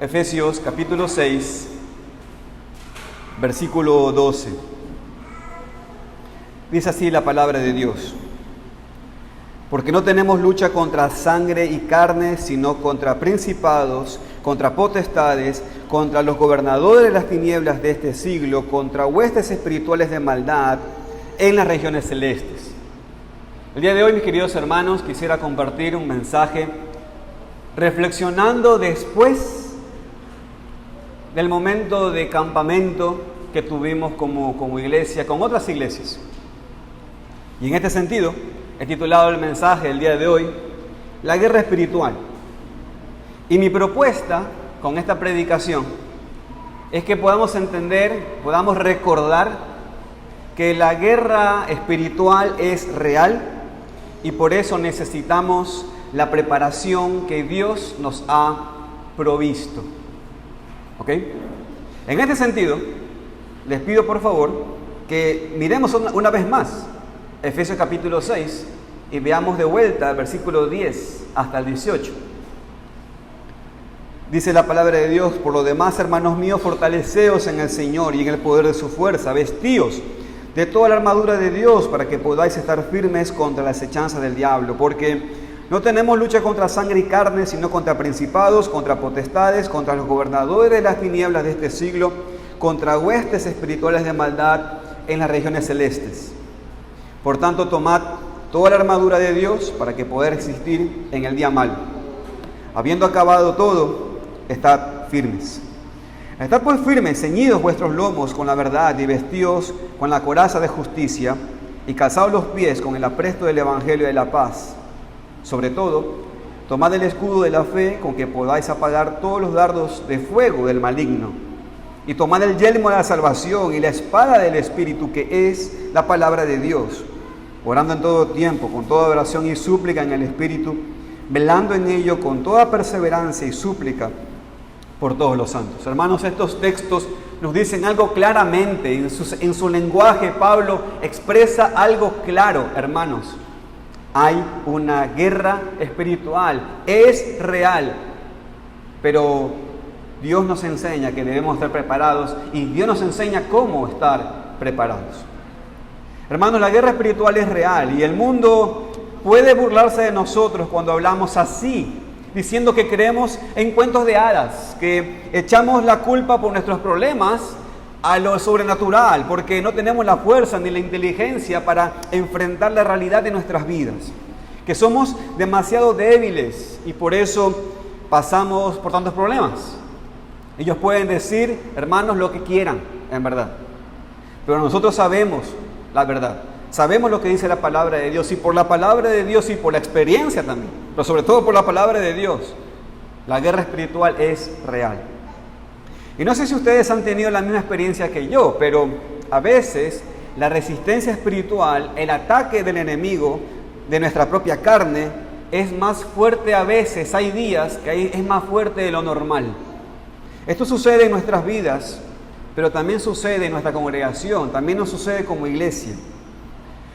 Efesios capítulo 6, versículo 12. Dice así la palabra de Dios: porque no tenemos lucha contra sangre y carne, sino contra principados, contra potestades, contra los gobernadores de las tinieblas de este siglo, contra huestes espirituales de maldad en las regiones celestes. El día de hoy, mis queridos hermanos, quisiera compartir un mensaje reflexionando después del momento de campamento que tuvimos como iglesia, con otras iglesias. Y en este sentido, he titulado el mensaje del día de hoy, La guerra espiritual. Y mi propuesta con esta predicación es que podamos entender, podamos recordar que la guerra espiritual es real y por eso necesitamos la preparación que Dios nos ha provisto. ¿Ok? En este sentido, les pido por favor que miremos una vez más Efesios capítulo 6 y veamos de vuelta el versículo 10 hasta el 18. Dice la palabra de Dios: por lo demás, hermanos míos, fortaleceos en el Señor y en el poder de su fuerza, vestíos de toda la armadura de Dios para que podáis estar firmes contra las acechanzas del diablo, porque no tenemos lucha contra sangre y carne, sino contra principados, contra potestades, contra los gobernadores de las tinieblas de este siglo, contra huestes espirituales de maldad en las regiones celestes. Por tanto, tomad toda la armadura de Dios para que podáis resistir en el día malo. Habiendo acabado todo, estad firmes. Estad pues firmes, ceñidos vuestros lomos con la verdad y vestidos con la coraza de justicia y calzados los pies con el apresto del evangelio de la paz. Sobre todo, tomad el escudo de la fe con que podáis apagar todos los dardos de fuego del maligno. Y tomad el yelmo de la salvación y la espada del Espíritu, que es la palabra de Dios, orando en todo tiempo, con toda oración y súplica en el Espíritu, velando en ello con toda perseverancia y súplica por todos los santos. Hermanos, estos textos nos dicen algo claramente. En su lenguaje, Pablo expresa algo claro, hermanos. Hay una guerra espiritual, es real, pero Dios nos enseña que debemos estar preparados y Dios nos enseña cómo estar preparados. Hermanos, la guerra espiritual es real y el mundo puede burlarse de nosotros cuando hablamos así, diciendo que creemos en cuentos de hadas, que echamos la culpa por nuestros problemas a lo sobrenatural, porque no tenemos la fuerza ni la inteligencia para enfrentar la realidad de nuestras vidas, que somos demasiado débiles y por eso pasamos por tantos problemas. Ellos pueden decir, hermanos, lo que quieran, en verdad, pero nosotros sabemos la verdad, sabemos lo que dice la palabra de Dios, y por la palabra de Dios y por la experiencia también, pero sobre todo por la palabra de Dios, la guerra espiritual es real. Y no sé si ustedes han tenido la misma experiencia que yo, pero a veces la resistencia espiritual, el ataque del enemigo de nuestra propia carne, es más fuerte a veces. Hay días que es más fuerte de lo normal. Esto sucede en nuestras vidas, pero también sucede en nuestra congregación, también nos sucede como iglesia.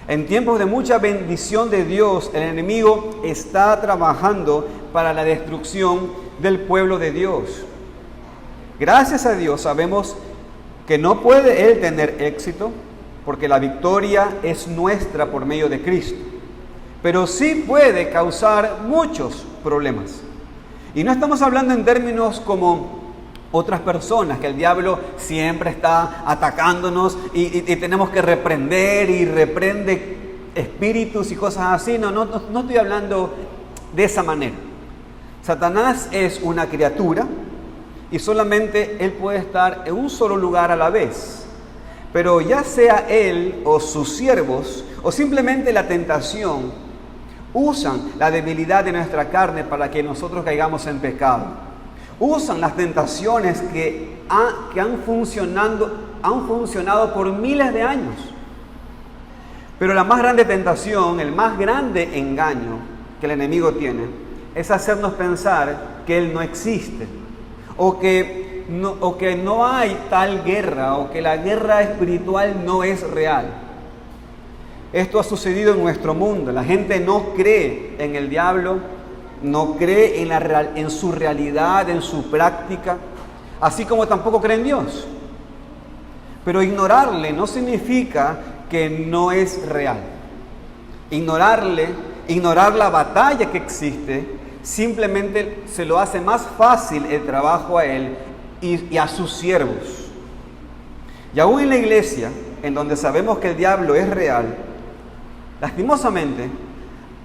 En tiempos de mucha bendición de Dios, el enemigo está trabajando para la destrucción del pueblo de Dios. Gracias a Dios sabemos que no puede Él tener éxito porque la victoria es nuestra por medio de Cristo. Pero sí puede causar muchos problemas. Y no estamos hablando en términos como otras personas, que el diablo siempre está atacándonos y tenemos que reprender y reprende espíritus y cosas así. No estoy hablando de esa manera. Satanás es una criatura y solamente él puede estar en un solo lugar a la vez. Pero ya sea él o sus siervos o simplemente la tentación, usan la debilidad de nuestra carne para que nosotros caigamos en pecado. Usan las tentaciones que han funcionado por miles de años. Pero la más grande tentación, el más grande engaño que el enemigo tiene, es hacernos pensar que Él no existe, o que no hay tal guerra, o que la guerra espiritual no es real. Esto ha sucedido en nuestro mundo. La gente no cree en el diablo, no cree en su realidad, en su práctica, así como tampoco cree en Dios. Pero ignorarle no significa que no es real. Ignorar la batalla que existe, simplemente se lo hace más fácil el trabajo a él y a sus siervos. Y aún en la iglesia, en donde sabemos que el diablo es real, lastimosamente,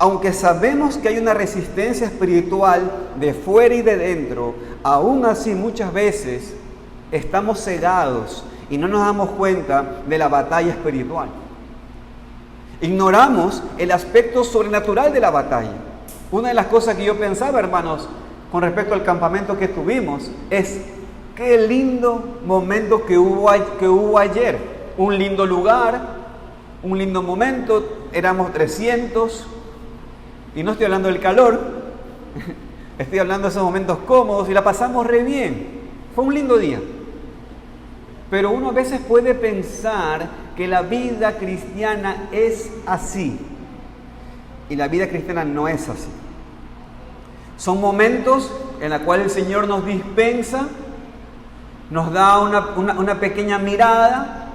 aunque sabemos que hay una resistencia espiritual de fuera y de dentro, aún así muchas veces estamos cegados y no nos damos cuenta de la batalla espiritual. Ignoramos el aspecto sobrenatural de la batalla. Una de las cosas que yo pensaba, hermanos, con respecto al campamento que tuvimos, es qué lindo momento que hubo ayer. Un lindo lugar, un lindo momento, éramos 300, y no estoy hablando del calor, estoy hablando de esos momentos cómodos, y la pasamos re bien. Fue un lindo día. Pero uno a veces puede pensar que la vida cristiana es así. Y la vida cristiana no es así. Son momentos en los cuales el Señor nos dispensa, nos da una pequeña mirada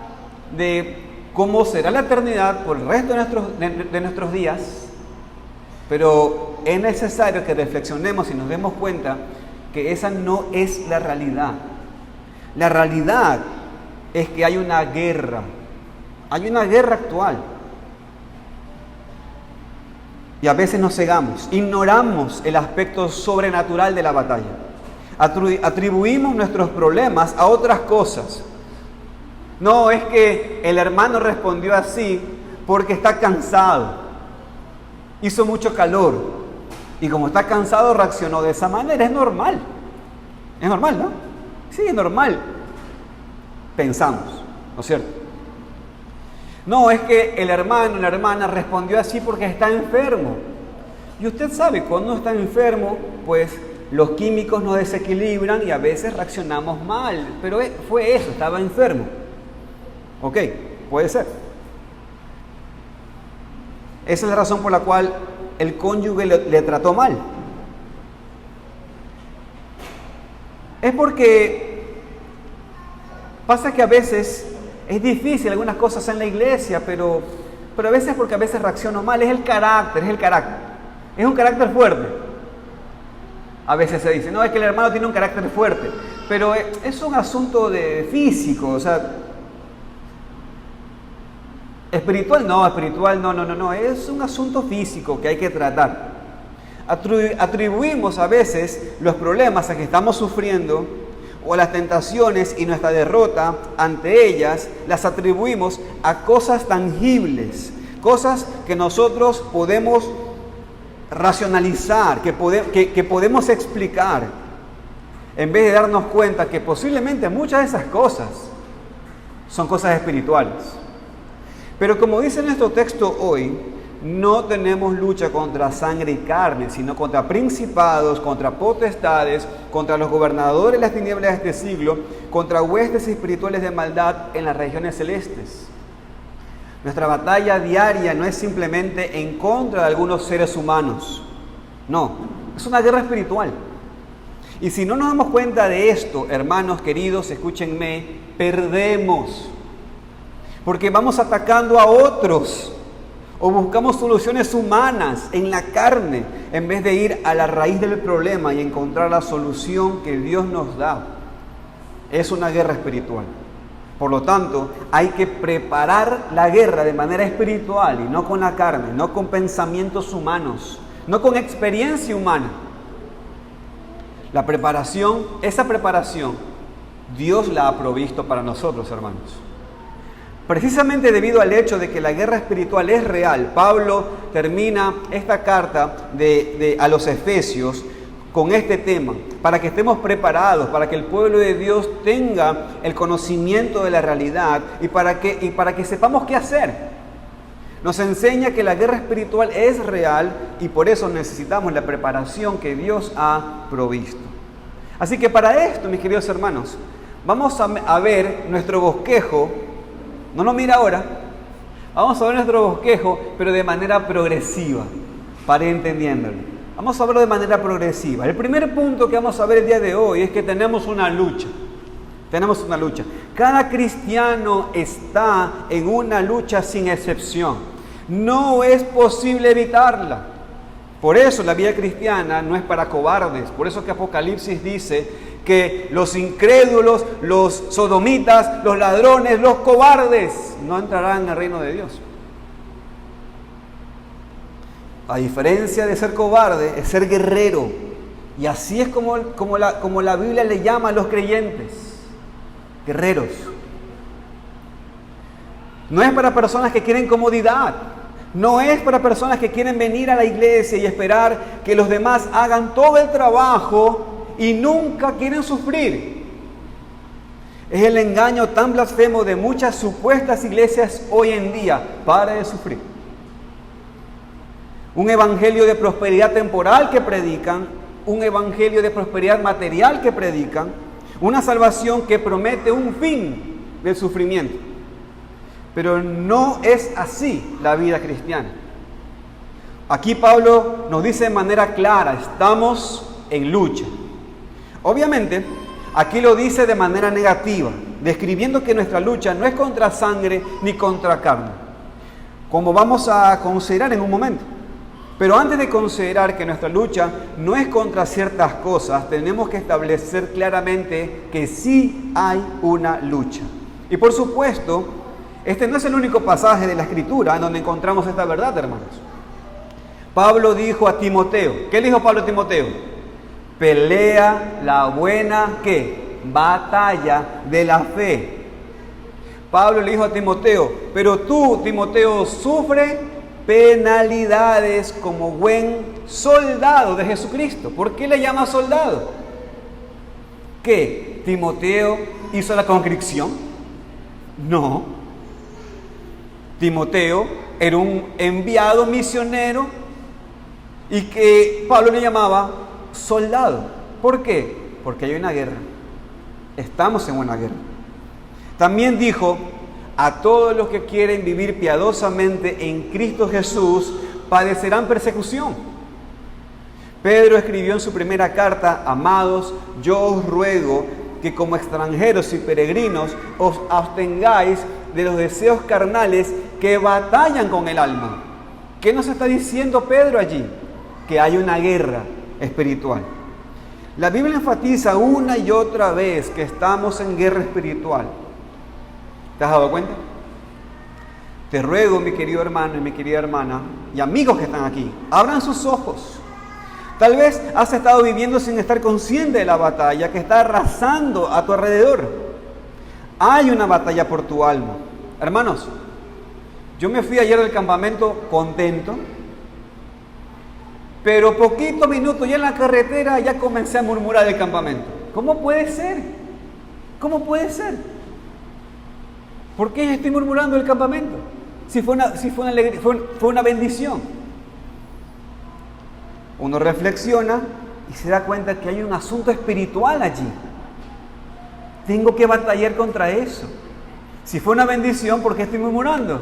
de cómo será la eternidad por el resto de nuestros días. Pero es necesario que reflexionemos y nos demos cuenta que esa no es la realidad. La realidad es que hay una guerra actual. Y a veces nos cegamos, ignoramos el aspecto sobrenatural de la batalla. Atribuimos nuestros problemas a otras cosas. No, es que el hermano respondió así porque está cansado. Hizo mucho calor. Y como está cansado reaccionó de esa manera. Es normal. Es normal, ¿no? Sí, es normal. Pensamos, ¿no es cierto? No, es que el hermano, la hermana respondió así porque está enfermo. Y usted sabe, cuando uno está enfermo, pues los químicos nos desequilibran y a veces reaccionamos mal. Pero fue eso, estaba enfermo. Ok, puede ser. Esa es la razón por la cual el cónyuge le trató mal. Es porque pasa que a veces es difícil algunas cosas en la iglesia, pero a veces porque a veces reacciono mal. Es el carácter. Es un carácter fuerte. A veces se dice, no, es que el hermano tiene un carácter fuerte. Pero es un asunto de físico, o sea, espiritual no, es un asunto físico que hay que tratar. Atribuimos a veces los problemas a que estamos sufriendo o las tentaciones y nuestra derrota ante ellas, las atribuimos a cosas tangibles, cosas que nosotros podemos racionalizar, que podemos explicar, en vez de darnos cuenta que posiblemente muchas de esas cosas son cosas espirituales. Pero como dice nuestro texto hoy, no tenemos lucha contra sangre y carne, sino contra principados, contra potestades, contra los gobernadores de las tinieblas de este siglo, contra huestes espirituales de maldad en las regiones celestes. Nuestra batalla diaria no es simplemente en contra de algunos seres humanos. No, es una guerra espiritual. Y si no nos damos cuenta de esto, hermanos queridos, escúchenme, perdemos. Porque vamos atacando a otros o buscamos soluciones humanas en la carne en vez de ir a la raíz del problema y encontrar la solución que Dios nos da. Es una guerra espiritual. Por lo tanto, hay que preparar la guerra de manera espiritual y no con la carne, no con pensamientos humanos, no con experiencia humana. Esa preparación, Dios la ha provisto para nosotros, hermanos. Precisamente debido al hecho de que la guerra espiritual es real, Pablo termina esta carta a los Efesios con este tema, para que estemos preparados, para que el pueblo de Dios tenga el conocimiento de la realidad y para que sepamos qué hacer. Nos enseña que la guerra espiritual es real y por eso necesitamos la preparación que Dios ha provisto. Así que para esto, mis queridos hermanos, vamos a ver nuestro bosquejo. No lo mira ahora. Vamos a ver nuestro bosquejo, pero de manera progresiva, para ir entendiéndolo. Vamos a verlo de manera progresiva. El primer punto que vamos a ver el día de hoy es que tenemos una lucha. Tenemos una lucha. Cada cristiano está en una lucha sin excepción. No es posible evitarla. Por eso la vida cristiana no es para cobardes. Por eso que Apocalipsis dice que los incrédulos, los sodomitas, los ladrones, los cobardes no entrarán en el reino de Dios. A diferencia de ser cobarde, es ser guerrero. Y así es como la Biblia le llama a los creyentes. Guerreros. No es para personas que quieren comodidad. No es para personas que quieren venir a la iglesia y esperar que los demás hagan todo el trabajo y nunca quieren sufrir. Es el engaño tan blasfemo de muchas supuestas iglesias hoy en día. Para de sufrir. Un evangelio de prosperidad temporal que predican, un evangelio de prosperidad material que predican, una salvación que promete un fin del sufrimiento. Pero no es así la vida cristiana. Aquí Pablo nos dice de manera clara, estamos en lucha. Obviamente, aquí lo dice de manera negativa, describiendo que nuestra lucha no es contra sangre ni contra carne, como vamos a considerar en un momento. Pero antes de considerar que nuestra lucha no es contra ciertas cosas, tenemos que establecer claramente que sí hay una lucha. Y por supuesto, este no es el único pasaje de la Escritura en donde encontramos esta verdad, hermanos. Pablo dijo a Timoteo, ¿qué le dijo Pablo a Timoteo? Pelea la buena, ¿qué? Batalla de la fe. Pablo le dijo a Timoteo, pero tú, Timoteo, sufre penalidades como buen soldado de Jesucristo. ¿Por qué le llama soldado? ¿Qué? ¿Timoteo hizo la conscripción? No. Timoteo era un enviado misionero y que Pablo le llamaba soldado. ¿Por qué? Porque hay una guerra. Estamos en una guerra. También dijo, a todos los que quieren vivir piadosamente en Cristo Jesús padecerán persecución. Pedro escribió en su primera carta, amados, yo os ruego que como extranjeros y peregrinos os abstengáis de los deseos carnales que batallan con el alma. ¿Qué nos está diciendo Pedro allí? Que hay una guerra espiritual. La Biblia enfatiza una y otra vez que estamos en guerra espiritual. ¿Te has dado cuenta? Te ruego, mi querido hermano y mi querida hermana, y amigos que están aquí, abran sus ojos. Tal vez has estado viviendo sin estar consciente de la batalla que está arrasando a tu alrededor. Hay una batalla por tu alma. Hermanos, yo me fui ayer del campamento contento, pero poquitos minutos ya en la carretera ya comencé a murmurar del campamento. ¿Cómo puede ser? ¿Cómo puede ser? ¿Por qué estoy murmurando del campamento? Si fue una bendición. Uno reflexiona y se da cuenta que hay un asunto espiritual allí. Tengo que batallar contra eso. Si fue una bendición, ¿por qué estoy murmurando?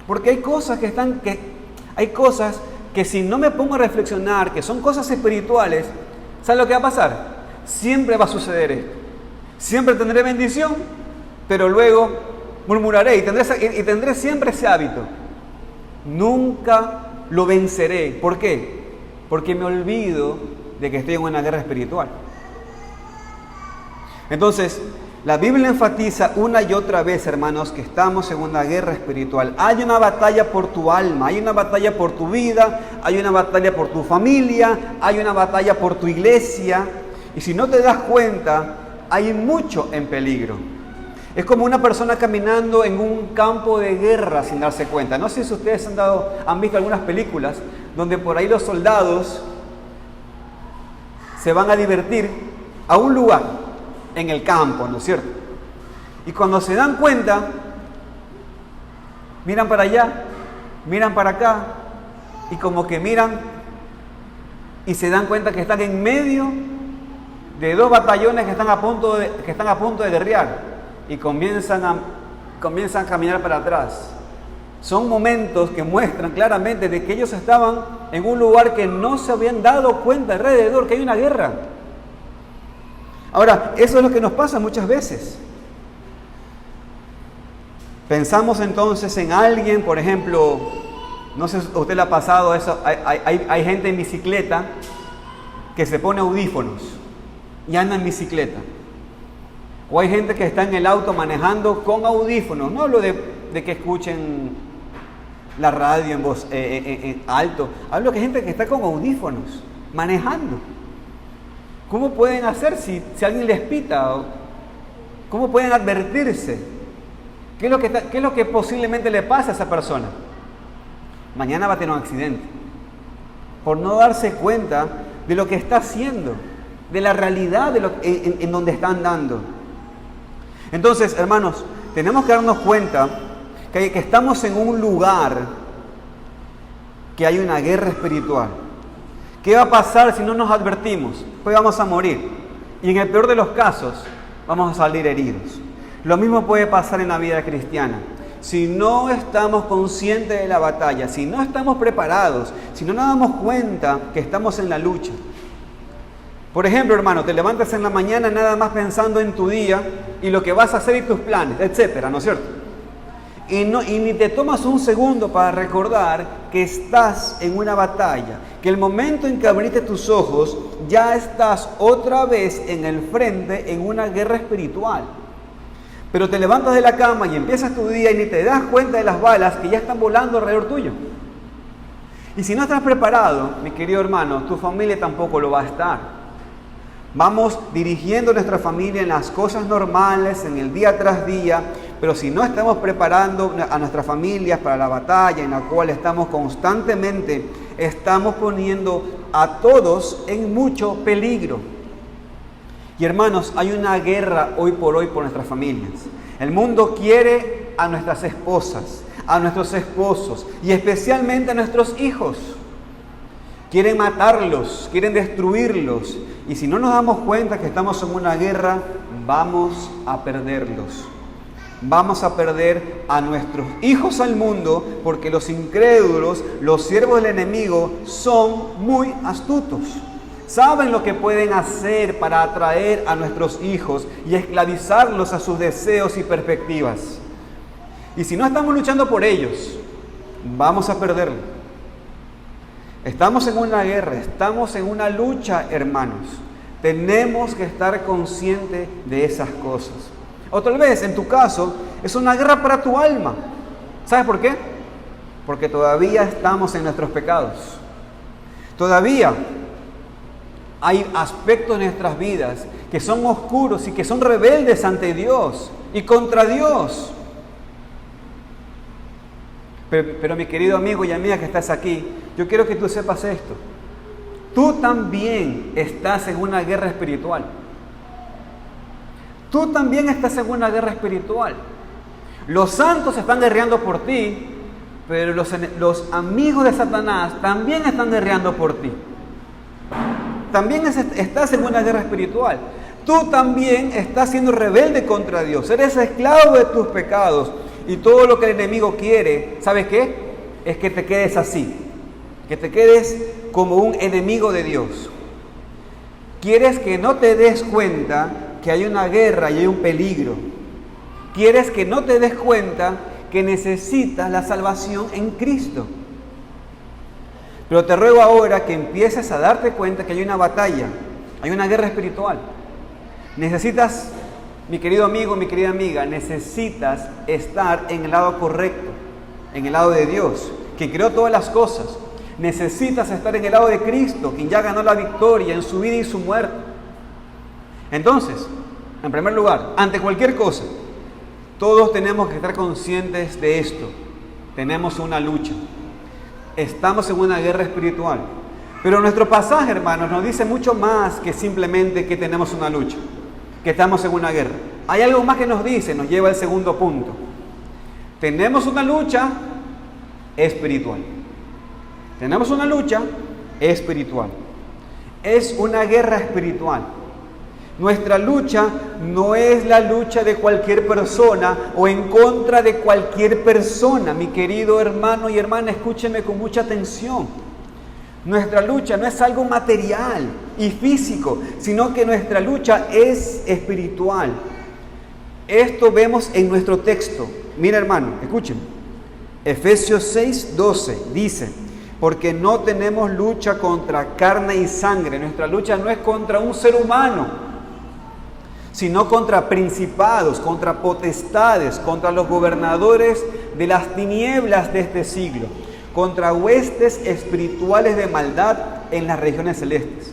Porque hay cosas que si no me pongo a reflexionar, que son cosas espirituales, ¿sabes lo que va a pasar? Siempre va a suceder esto. Siempre tendré bendición, pero luego murmuraré y tendré siempre ese hábito. Nunca lo venceré. ¿Por qué? Porque me olvido de que estoy en una guerra espiritual. Entonces, la Biblia enfatiza una y otra vez, hermanos, que estamos en una guerra espiritual. Hay una batalla por tu alma, hay una batalla por tu vida, hay una batalla por tu familia, hay una batalla por tu iglesia. Y si no te das cuenta, hay mucho en peligro. Es como una persona caminando en un campo de guerra sin darse cuenta. No sé si ustedes han visto algunas películas donde por ahí los soldados se van a divertir a un lugar en el campo, ¿no es cierto? Y cuando se dan cuenta, miran para allá, miran para acá, y como que miran y se dan cuenta que están en medio de dos batallones que están a punto de guerrear. Y comienzan a caminar para atrás. Son momentos que muestran claramente de que ellos estaban en un lugar que no se habían dado cuenta alrededor que hay una guerra. Ahora, eso es lo que nos pasa muchas veces. Pensamos entonces en alguien, por ejemplo, no sé si a usted le ha pasado eso, hay gente en bicicleta que se pone audífonos y anda en bicicleta. O hay gente que está en el auto manejando con audífonos. No hablo de que escuchen la radio en voz en alto. Hablo de gente que está con audífonos, manejando. ¿Cómo pueden hacer si alguien les pita? ¿Cómo pueden advertirse? ¿Qué es lo que posiblemente le pasa a esa persona? Mañana va a tener un accidente. Por no darse cuenta de lo que está haciendo, de la realidad en donde está andando. Entonces, hermanos, tenemos que darnos cuenta que estamos en un lugar que hay una guerra espiritual. ¿Qué va a pasar si no nos advertimos? Pues vamos a morir. Y en el peor de los casos, vamos a salir heridos. Lo mismo puede pasar en la vida cristiana. Si no estamos conscientes de la batalla, si no estamos preparados, si no nos damos cuenta que estamos en la lucha. Por ejemplo, hermano, te levantas en la mañana nada más pensando en tu día y lo que vas a hacer y tus planes, etcétera, ¿no es cierto? Y ni te tomas un segundo para recordar que estás en una batalla, que el momento en que abriste tus ojos ya estás otra vez en el frente en una guerra espiritual. Pero te levantas de la cama y empiezas tu día y ni te das cuenta de las balas que ya están volando alrededor tuyo. Y si no estás preparado, mi querido hermano, tu familia tampoco lo va a estar. Vamos dirigiendo nuestra familia en las cosas normales, en el día tras día, pero si no estamos preparando a nuestras familias para la batalla en la cual estamos constantemente, estamos poniendo a todos en mucho peligro. Y hermanos, hay una guerra hoy por nuestras familias. El mundo quiere a nuestras esposas, a nuestros esposos y especialmente a nuestros hijos. Quieren matarlos, quieren destruirlos. Y si no nos damos cuenta que estamos en una guerra, vamos a perderlos. Vamos a perder a nuestros hijos al mundo porque los incrédulos, los siervos del enemigo, son muy astutos. Saben lo que pueden hacer para atraer a nuestros hijos y esclavizarlos a sus deseos y perspectivas. Y si no estamos luchando por ellos, vamos a perderlos. Estamos en una guerra, estamos en una lucha, hermanos. Tenemos que estar conscientes de esas cosas. O tal vez, en tu caso, es una guerra para tu alma. ¿Sabes por qué? Porque todavía estamos en nuestros pecados. Todavía hay aspectos de nuestras vidas que son oscuros y que son rebeldes ante Dios y contra Dios. Pero mi querido amigo y amiga que estás aquí, yo quiero que tú sepas esto. Tú también estás en una guerra espiritual. Tú también estás en una guerra espiritual. Los santos están guerreando por ti, pero los amigos de Satanás también están guerreando por ti. También estás en una guerra espiritual. Tú también estás siendo rebelde contra Dios. Eres esclavo de tus pecados. Y todo lo que el enemigo quiere, ¿sabes qué? Es que te quedes así. Que te quedes como un enemigo de Dios. Quieres que no te des cuenta que hay una guerra y hay un peligro. Quieres que no te des cuenta que necesitas la salvación en Cristo. Pero te ruego ahora que empieces a darte cuenta que hay una batalla, hay una guerra espiritual. Necesitas, mi querido amigo, mi querida amiga, necesitas estar en el lado correcto, en el lado de Dios, quien creó todas las cosas. Necesitas estar en el lado de Cristo, quien ya ganó la victoria en su vida y su muerte. Entonces, en primer lugar, ante cualquier cosa, todos tenemos que estar conscientes de esto. Tenemos una lucha. Estamos en una guerra espiritual. Pero nuestro pasaje, hermanos, nos dice mucho más que simplemente que tenemos una lucha, que estamos en una guerra. Hay algo más que nos dice, nos lleva al segundo punto. Tenemos una lucha espiritual. Tenemos una lucha espiritual. Es una guerra espiritual. Nuestra lucha no es la lucha de cualquier persona o en contra de cualquier persona. Mi querido hermano y hermana, escúcheme con mucha atención. Nuestra lucha no es algo material y físico, sino que nuestra lucha es espiritual. Esto vemos en nuestro texto. Mira, hermano, escuchen. Efesios 6:12 dice: porque no tenemos lucha contra carne y sangre. Nuestra lucha no es contra un ser humano, sino contra principados, contra potestades, contra los gobernadores de las tinieblas de este siglo, contra huestes espirituales de maldad en las regiones celestes.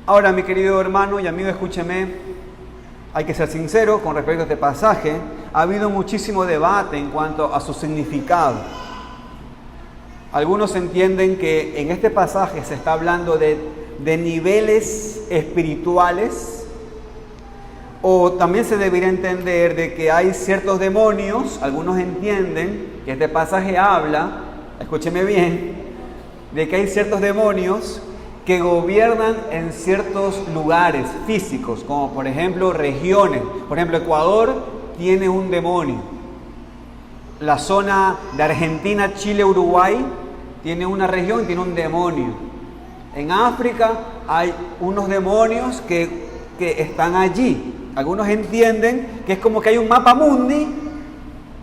Ahora, mi querido hermano y amigo, escúcheme, hay que ser sincero con respecto a este pasaje. Ha habido muchísimo debate en cuanto a su significado. Algunos entienden que en este pasaje se está hablando de niveles espirituales, o también se debería entender de que hay ciertos demonios. Algunos entienden que este pasaje habla, escúcheme bien, de que hay ciertos demonios que gobiernan en ciertos lugares físicos, como por ejemplo regiones. Por ejemplo, Ecuador tiene un demonio. La zona de Argentina, Chile, Uruguay tiene una región, tiene un demonio. En África hay unos demonios que están allí. Algunos entienden que es como que hay un mapa mundi,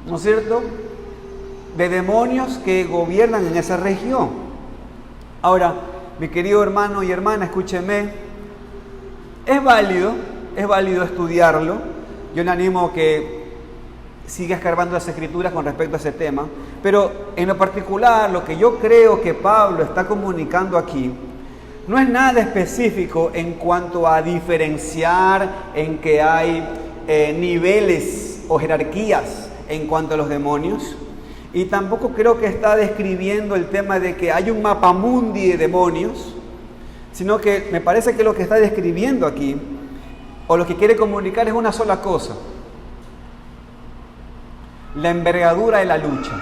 ¿no es cierto?, de demonios que gobiernan en esa región. Ahora, mi querido hermano y hermana, escúcheme, es válido estudiarlo. Yo le animo a que siga escarbando las escrituras con respecto a ese tema, pero en lo particular, lo que yo creo que Pablo está comunicando aquí no es nada específico en cuanto a diferenciar en que hay niveles o jerarquías en cuanto a los demonios. Y tampoco creo que está describiendo el tema de que hay un mapamundi de demonios, sino que me parece que lo que está describiendo aquí, o lo que quiere comunicar, es una sola cosa: la envergadura de la lucha.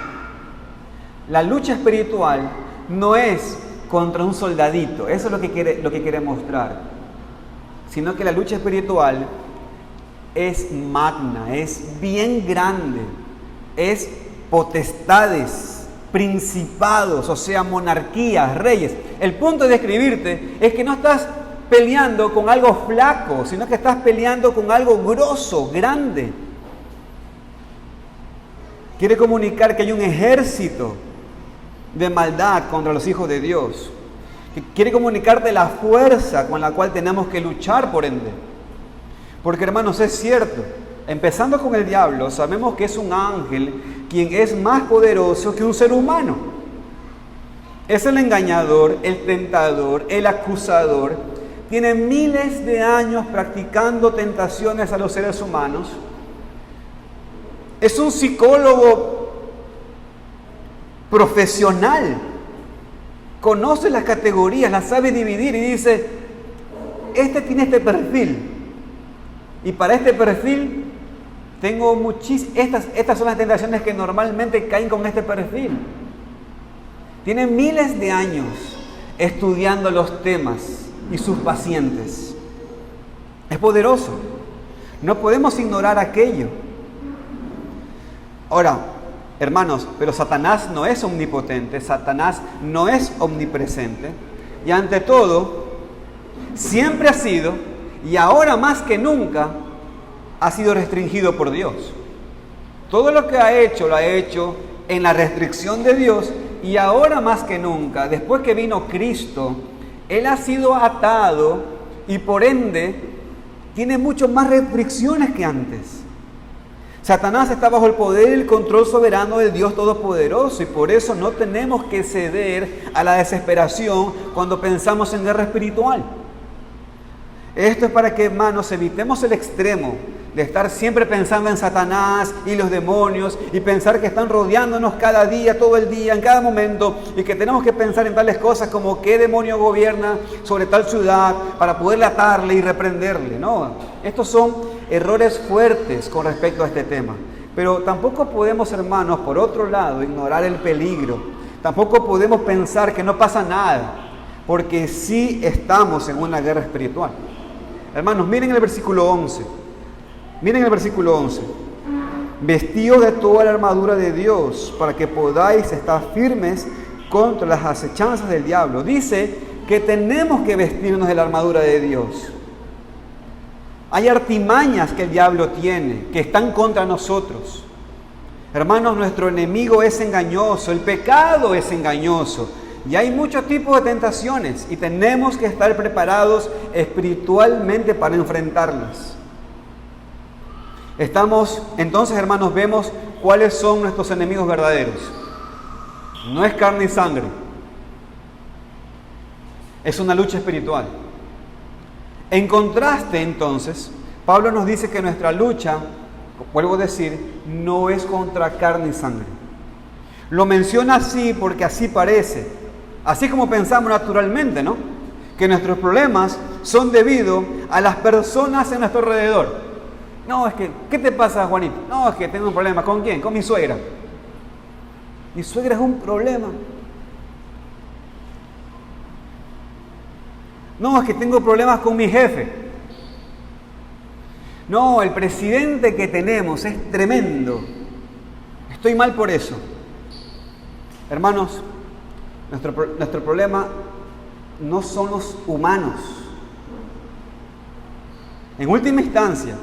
La lucha espiritual no es contra un soldadito, eso es lo que quiere mostrar, sino que la lucha espiritual es magna, es bien grande, es potestades, principados, o sea, monarquías, reyes. El punto de describirte es que no estás peleando con algo flaco, sino que estás peleando con algo grosso, grande. Quiere comunicar que hay un ejército de maldad contra los hijos de Dios. Quiere comunicarte la fuerza con la cual tenemos que luchar, por ende. Porque, hermanos, es cierto, empezando con el diablo, sabemos que es un ángel quien es más poderoso que un ser humano. Es el engañador, el tentador, el acusador. Tiene miles de años practicando tentaciones a los seres humanos. Es un psicólogo profesional. Conoce las categorías, las sabe dividir y dice: este tiene este perfil. Y para este perfil tengo estas son las tentaciones que normalmente caen con este perfil. Tiene miles de años estudiando los temas y sus pacientes. Es poderoso. No podemos ignorar aquello. Ahora, hermanos, pero Satanás no es omnipotente, Satanás no es omnipresente. Y ante todo, siempre ha sido, y ahora más que nunca, ha sido restringido por Dios. Todo lo que ha hecho, lo ha hecho en la restricción de Dios, y ahora más que nunca, después que vino Cristo, Él ha sido atado y por ende tiene mucho más restricciones que antes. Satanás está bajo el poder y el control soberano del Dios Todopoderoso, y por eso no tenemos que ceder a la desesperación cuando pensamos en guerra espiritual. Esto es para que, hermanos, evitemos el extremo de estar siempre pensando en Satanás y los demonios y pensar que están rodeándonos cada día, todo el día, en cada momento, y que tenemos que pensar en tales cosas como qué demonio gobierna sobre tal ciudad para poderle atarle y reprenderle. No, estos son errores fuertes con respecto a este tema. Pero tampoco podemos, hermanos, por otro lado, ignorar el peligro. Tampoco podemos pensar que no pasa nada, porque sí estamos en una guerra espiritual. Hermanos, miren el versículo 11. Miren el versículo 11. Vestidos de toda la armadura de Dios, para que podáis estar firmes contra las acechanzas del diablo. Dice que tenemos que vestirnos de la armadura de Dios. Hay artimañas que el diablo tiene, que están contra nosotros. Hermanos, nuestro enemigo es engañoso, el pecado es engañoso. Y hay muchos tipos de tentaciones y tenemos que estar preparados espiritualmente para enfrentarlas. Entonces, hermanos, vemos cuáles son nuestros enemigos verdaderos. No es carne y sangre. Es una lucha espiritual. En contraste, entonces, Pablo nos dice que nuestra lucha, vuelvo a decir, no es contra carne y sangre. Lo menciona así porque así parece. Así como pensamos naturalmente, ¿no? Que nuestros problemas son debido a las personas en nuestro alrededor. No, es que, ¿qué te pasa, Juanito? No, es que tengo un problema. ¿Con quién? Con mi suegra. Mi suegra es un problema. No, es que tengo problemas con mi jefe. No, el presidente que tenemos es tremendo. Estoy mal por eso. Hermanos, nuestro problema no son los humanos. En última instancia,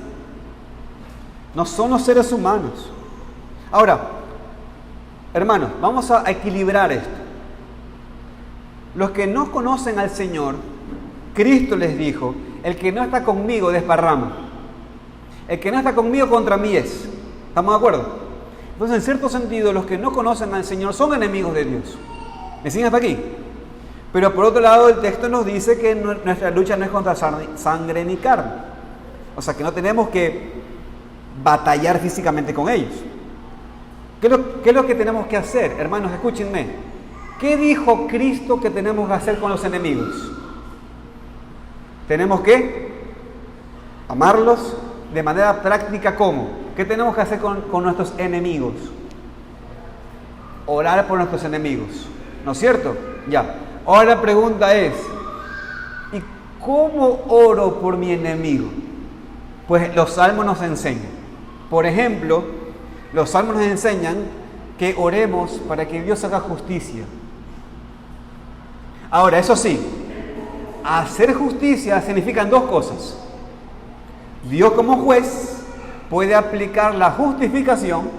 no son los seres humanos. Ahora, hermanos, vamos a equilibrar esto. Los que no conocen al Señor, Cristo les dijo, el que no está conmigo desparrama. El que no está conmigo contra mí es. ¿Estamos de acuerdo? Entonces, en cierto sentido, los que no conocen al Señor son enemigos de Dios. ¿Me siguen hasta aquí? Pero por otro lado, el texto nos dice que nuestra lucha no es contra sangre ni carne. O sea, que no tenemos que batallar físicamente con ellos. ¿Qué es lo que tenemos que hacer? Hermanos, escúchenme. ¿Qué dijo Cristo que tenemos que hacer con los enemigos? Tenemos que amarlos de manera práctica. ¿Cómo? ¿Qué tenemos que hacer con nuestros enemigos? Orar por nuestros enemigos. ¿No es cierto? Ya. Ahora la pregunta es, ¿y cómo oro por mi enemigo? Pues los salmos nos enseñan. Por ejemplo, los salmos nos enseñan que oremos para que Dios haga justicia. Ahora, eso sí, hacer justicia significan dos cosas. Dios como juez puede aplicar la justificación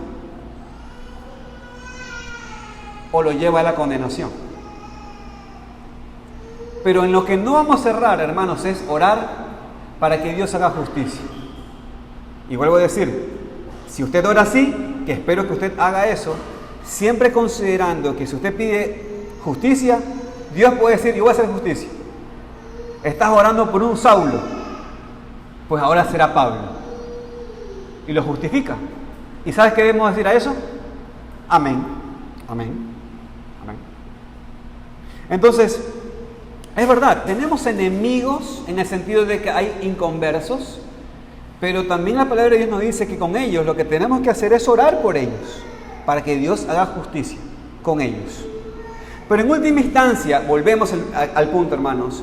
o lo lleva a la condenación. Pero en lo que no vamos a cerrar, hermanos, es orar para que Dios haga justicia. Y vuelvo a decir, si usted ora así, que espero que usted haga eso, siempre considerando que si usted pide justicia, Dios puede decir, yo voy a hacer justicia. Estás orando por un Saulo, pues ahora será Pablo. Y lo justifica. ¿Y sabes qué debemos decir a eso? Amén. Amén. Amén. Entonces, es verdad, tenemos enemigos en el sentido de que hay inconversos, pero también la palabra de Dios nos dice que con ellos lo que tenemos que hacer es orar por ellos, para que Dios haga justicia con ellos. Pero en última instancia, volvemos al punto, hermanos,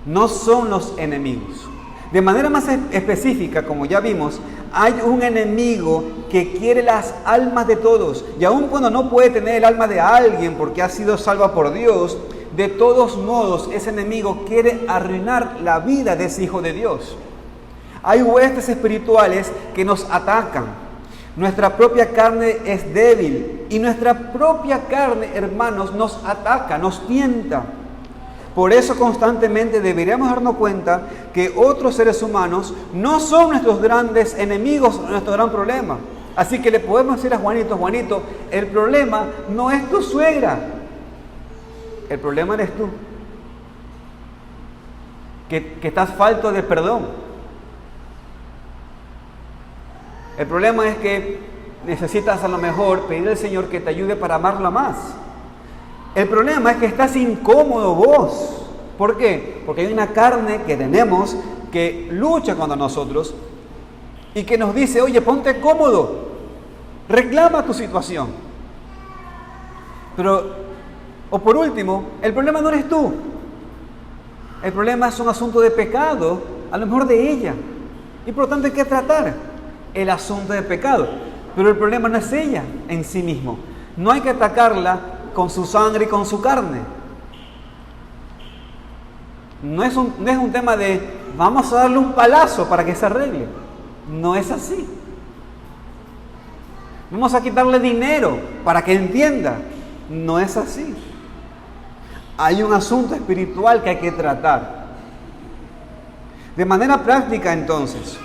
no son los enemigos. De manera más específica, como ya vimos, hay un enemigo que quiere las almas de todos. Y aun cuando no puede tener el alma de alguien porque ha sido salva por Dios, de todos modos ese enemigo quiere arruinar la vida de ese hijo de Dios. Hay huestes espirituales que nos atacan. Nuestra propia carne es débil y nuestra propia carne, hermanos, nos ataca, nos tienta. Por eso constantemente deberíamos darnos cuenta que otros seres humanos no son nuestros grandes enemigos, nuestro gran problema. Así que le podemos decir a Juanito, Juanito, el problema no es tu suegra, el problema eres tú, que estás falto de perdón. El problema es que necesitas a lo mejor pedirle al Señor que te ayude para amarla más. El problema es que estás incómodo vos. ¿Por qué? Porque hay una carne que tenemos que lucha contra nosotros y que nos dice, oye, ponte cómodo, reclama tu situación. O por último, el problema no eres tú. El problema es un asunto de pecado, a lo mejor de ella. Y por lo tanto hay que tratar el asunto de pecado. Pero el problema no es ella en sí mismo. No hay que atacarla con su sangre y con su carne. No es un tema de vamos a darle un palazo para que se arregle. No es así. Vamos a quitarle dinero para que entienda. No es así. Hay un asunto espiritual que hay que tratar. De manera práctica, entonces,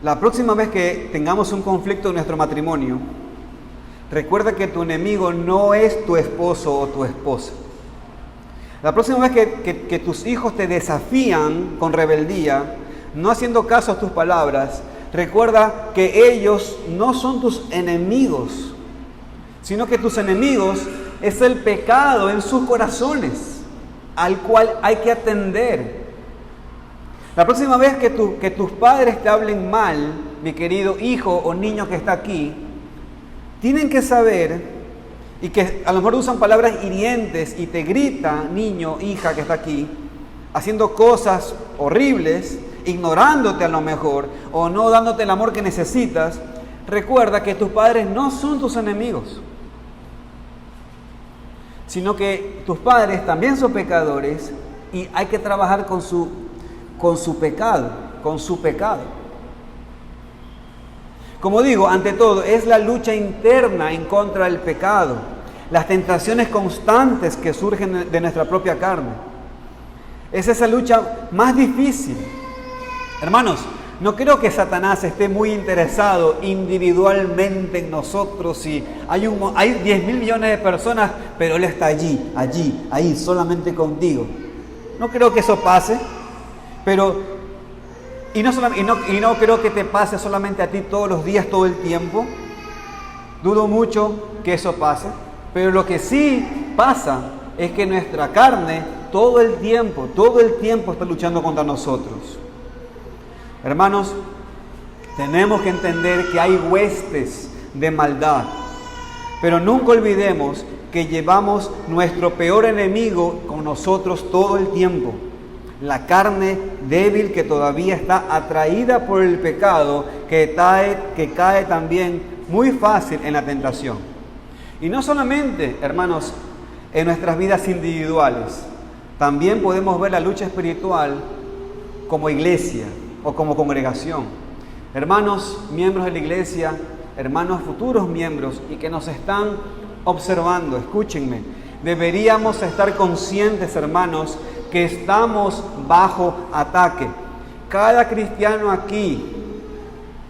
la próxima vez que tengamos un conflicto en nuestro matrimonio, recuerda que tu enemigo no es tu esposo o tu esposa. La próxima vez que tus hijos te desafían con rebeldía, no haciendo caso a tus palabras, recuerda que ellos no son tus enemigos, sino que tus enemigos es el pecado en sus corazones, al cual hay que atender. La próxima vez que tus padres te hablen mal, mi querido hijo o niño que está aquí, tienen que saber, y que a lo mejor usan palabras hirientes y te grita, niño, hija que está aquí, haciendo cosas horribles, ignorándote a lo mejor, o no dándote el amor que necesitas, recuerda que tus padres no son tus enemigos, sino que tus padres también son pecadores y hay que trabajar con su pecado. Como digo, ante todo, es la lucha interna en contra del pecado, las tentaciones constantes que surgen de nuestra propia carne. Es esa lucha más difícil. Hermanos, no creo que Satanás esté muy interesado individualmente en nosotros y hay 10.000 millones de personas, pero Él está allí, ahí, solamente contigo. No creo que eso pase, y no creo que te pase solamente a ti todos los días, todo el tiempo. Dudo mucho que eso pase, pero lo que sí pasa es que nuestra carne todo el tiempo está luchando contra nosotros. Hermanos, tenemos que entender que hay huestes de maldad, pero nunca olvidemos que llevamos nuestro peor enemigo con nosotros todo el tiempo. La carne débil que todavía está atraída por el pecado, que cae también muy fácil en la tentación. Y no solamente, hermanos, en nuestras vidas individuales, también podemos ver la lucha espiritual como iglesia o como congregación. Hermanos, miembros de la iglesia, hermanos futuros miembros y que nos están observando, escúchenme, deberíamos estar conscientes, hermanos, que estamos bajo ataque. Cada cristiano aquí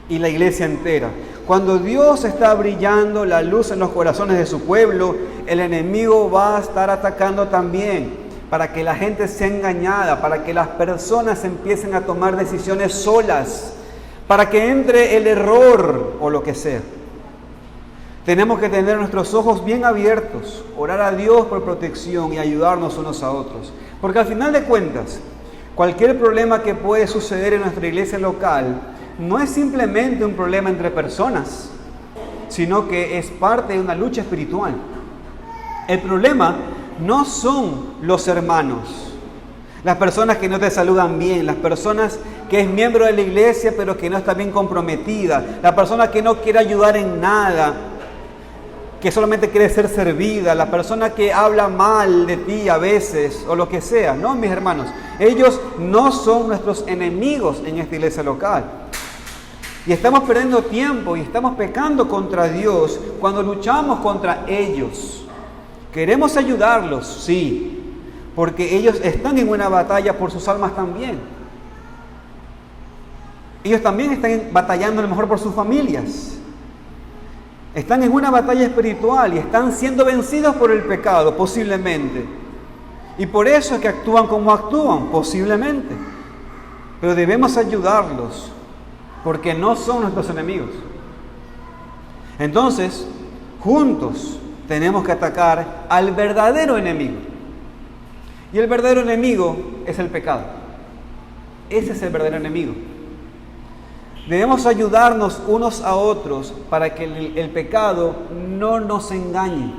y la iglesia entera. Cuando Dios está brillando la luz en los corazones de su pueblo, el enemigo va a estar atacando también para que la gente sea engañada, para que las personas empiecen a tomar decisiones solas, para que entre el error o lo que sea. Tenemos que tener nuestros ojos bien abiertos, orar a Dios por protección y ayudarnos unos a otros. Porque al final de cuentas, cualquier problema que puede suceder en nuestra iglesia local no es simplemente un problema entre personas, sino que es parte de una lucha espiritual. El problema no son los hermanos, las personas que no te saludan bien, las personas que es miembro de la iglesia pero que no está bien comprometida, la persona que no quiere ayudar en nada, que solamente quiere ser servida, la persona que habla mal de ti a veces o lo que sea. No, mis hermanos, ellos no son nuestros enemigos en esta iglesia local. Y estamos perdiendo tiempo y estamos pecando contra Dios cuando luchamos contra ellos. Queremos ayudarlos, sí, porque ellos están en una batalla por sus almas también. Ellos también están batallando a lo mejor por sus familias. Están en una batalla espiritual y están siendo vencidos por el pecado, posiblemente. Y por eso es que actúan como actúan, posiblemente. Pero debemos ayudarlos, porque no son nuestros enemigos. Entonces, juntos tenemos que atacar al verdadero enemigo. Y el verdadero enemigo es el pecado. Ese es el verdadero enemigo. Debemos ayudarnos unos a otros para que el pecado no nos engañe.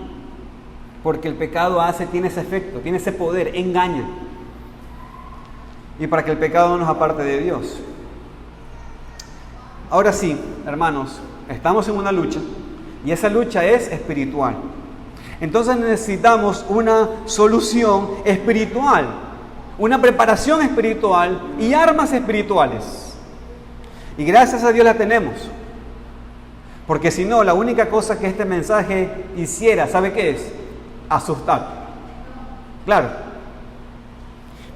Porque el pecado tiene ese efecto, tiene ese poder, engaña. Y para que el pecado no nos aparte de Dios. Ahora sí, hermanos, estamos en una lucha. Y esa lucha es espiritual. Entonces necesitamos una solución espiritual, una preparación espiritual y armas espirituales. Y gracias a Dios la tenemos. Porque si no, la única cosa que este mensaje hiciera, ¿sabe qué es? Asustar. Claro.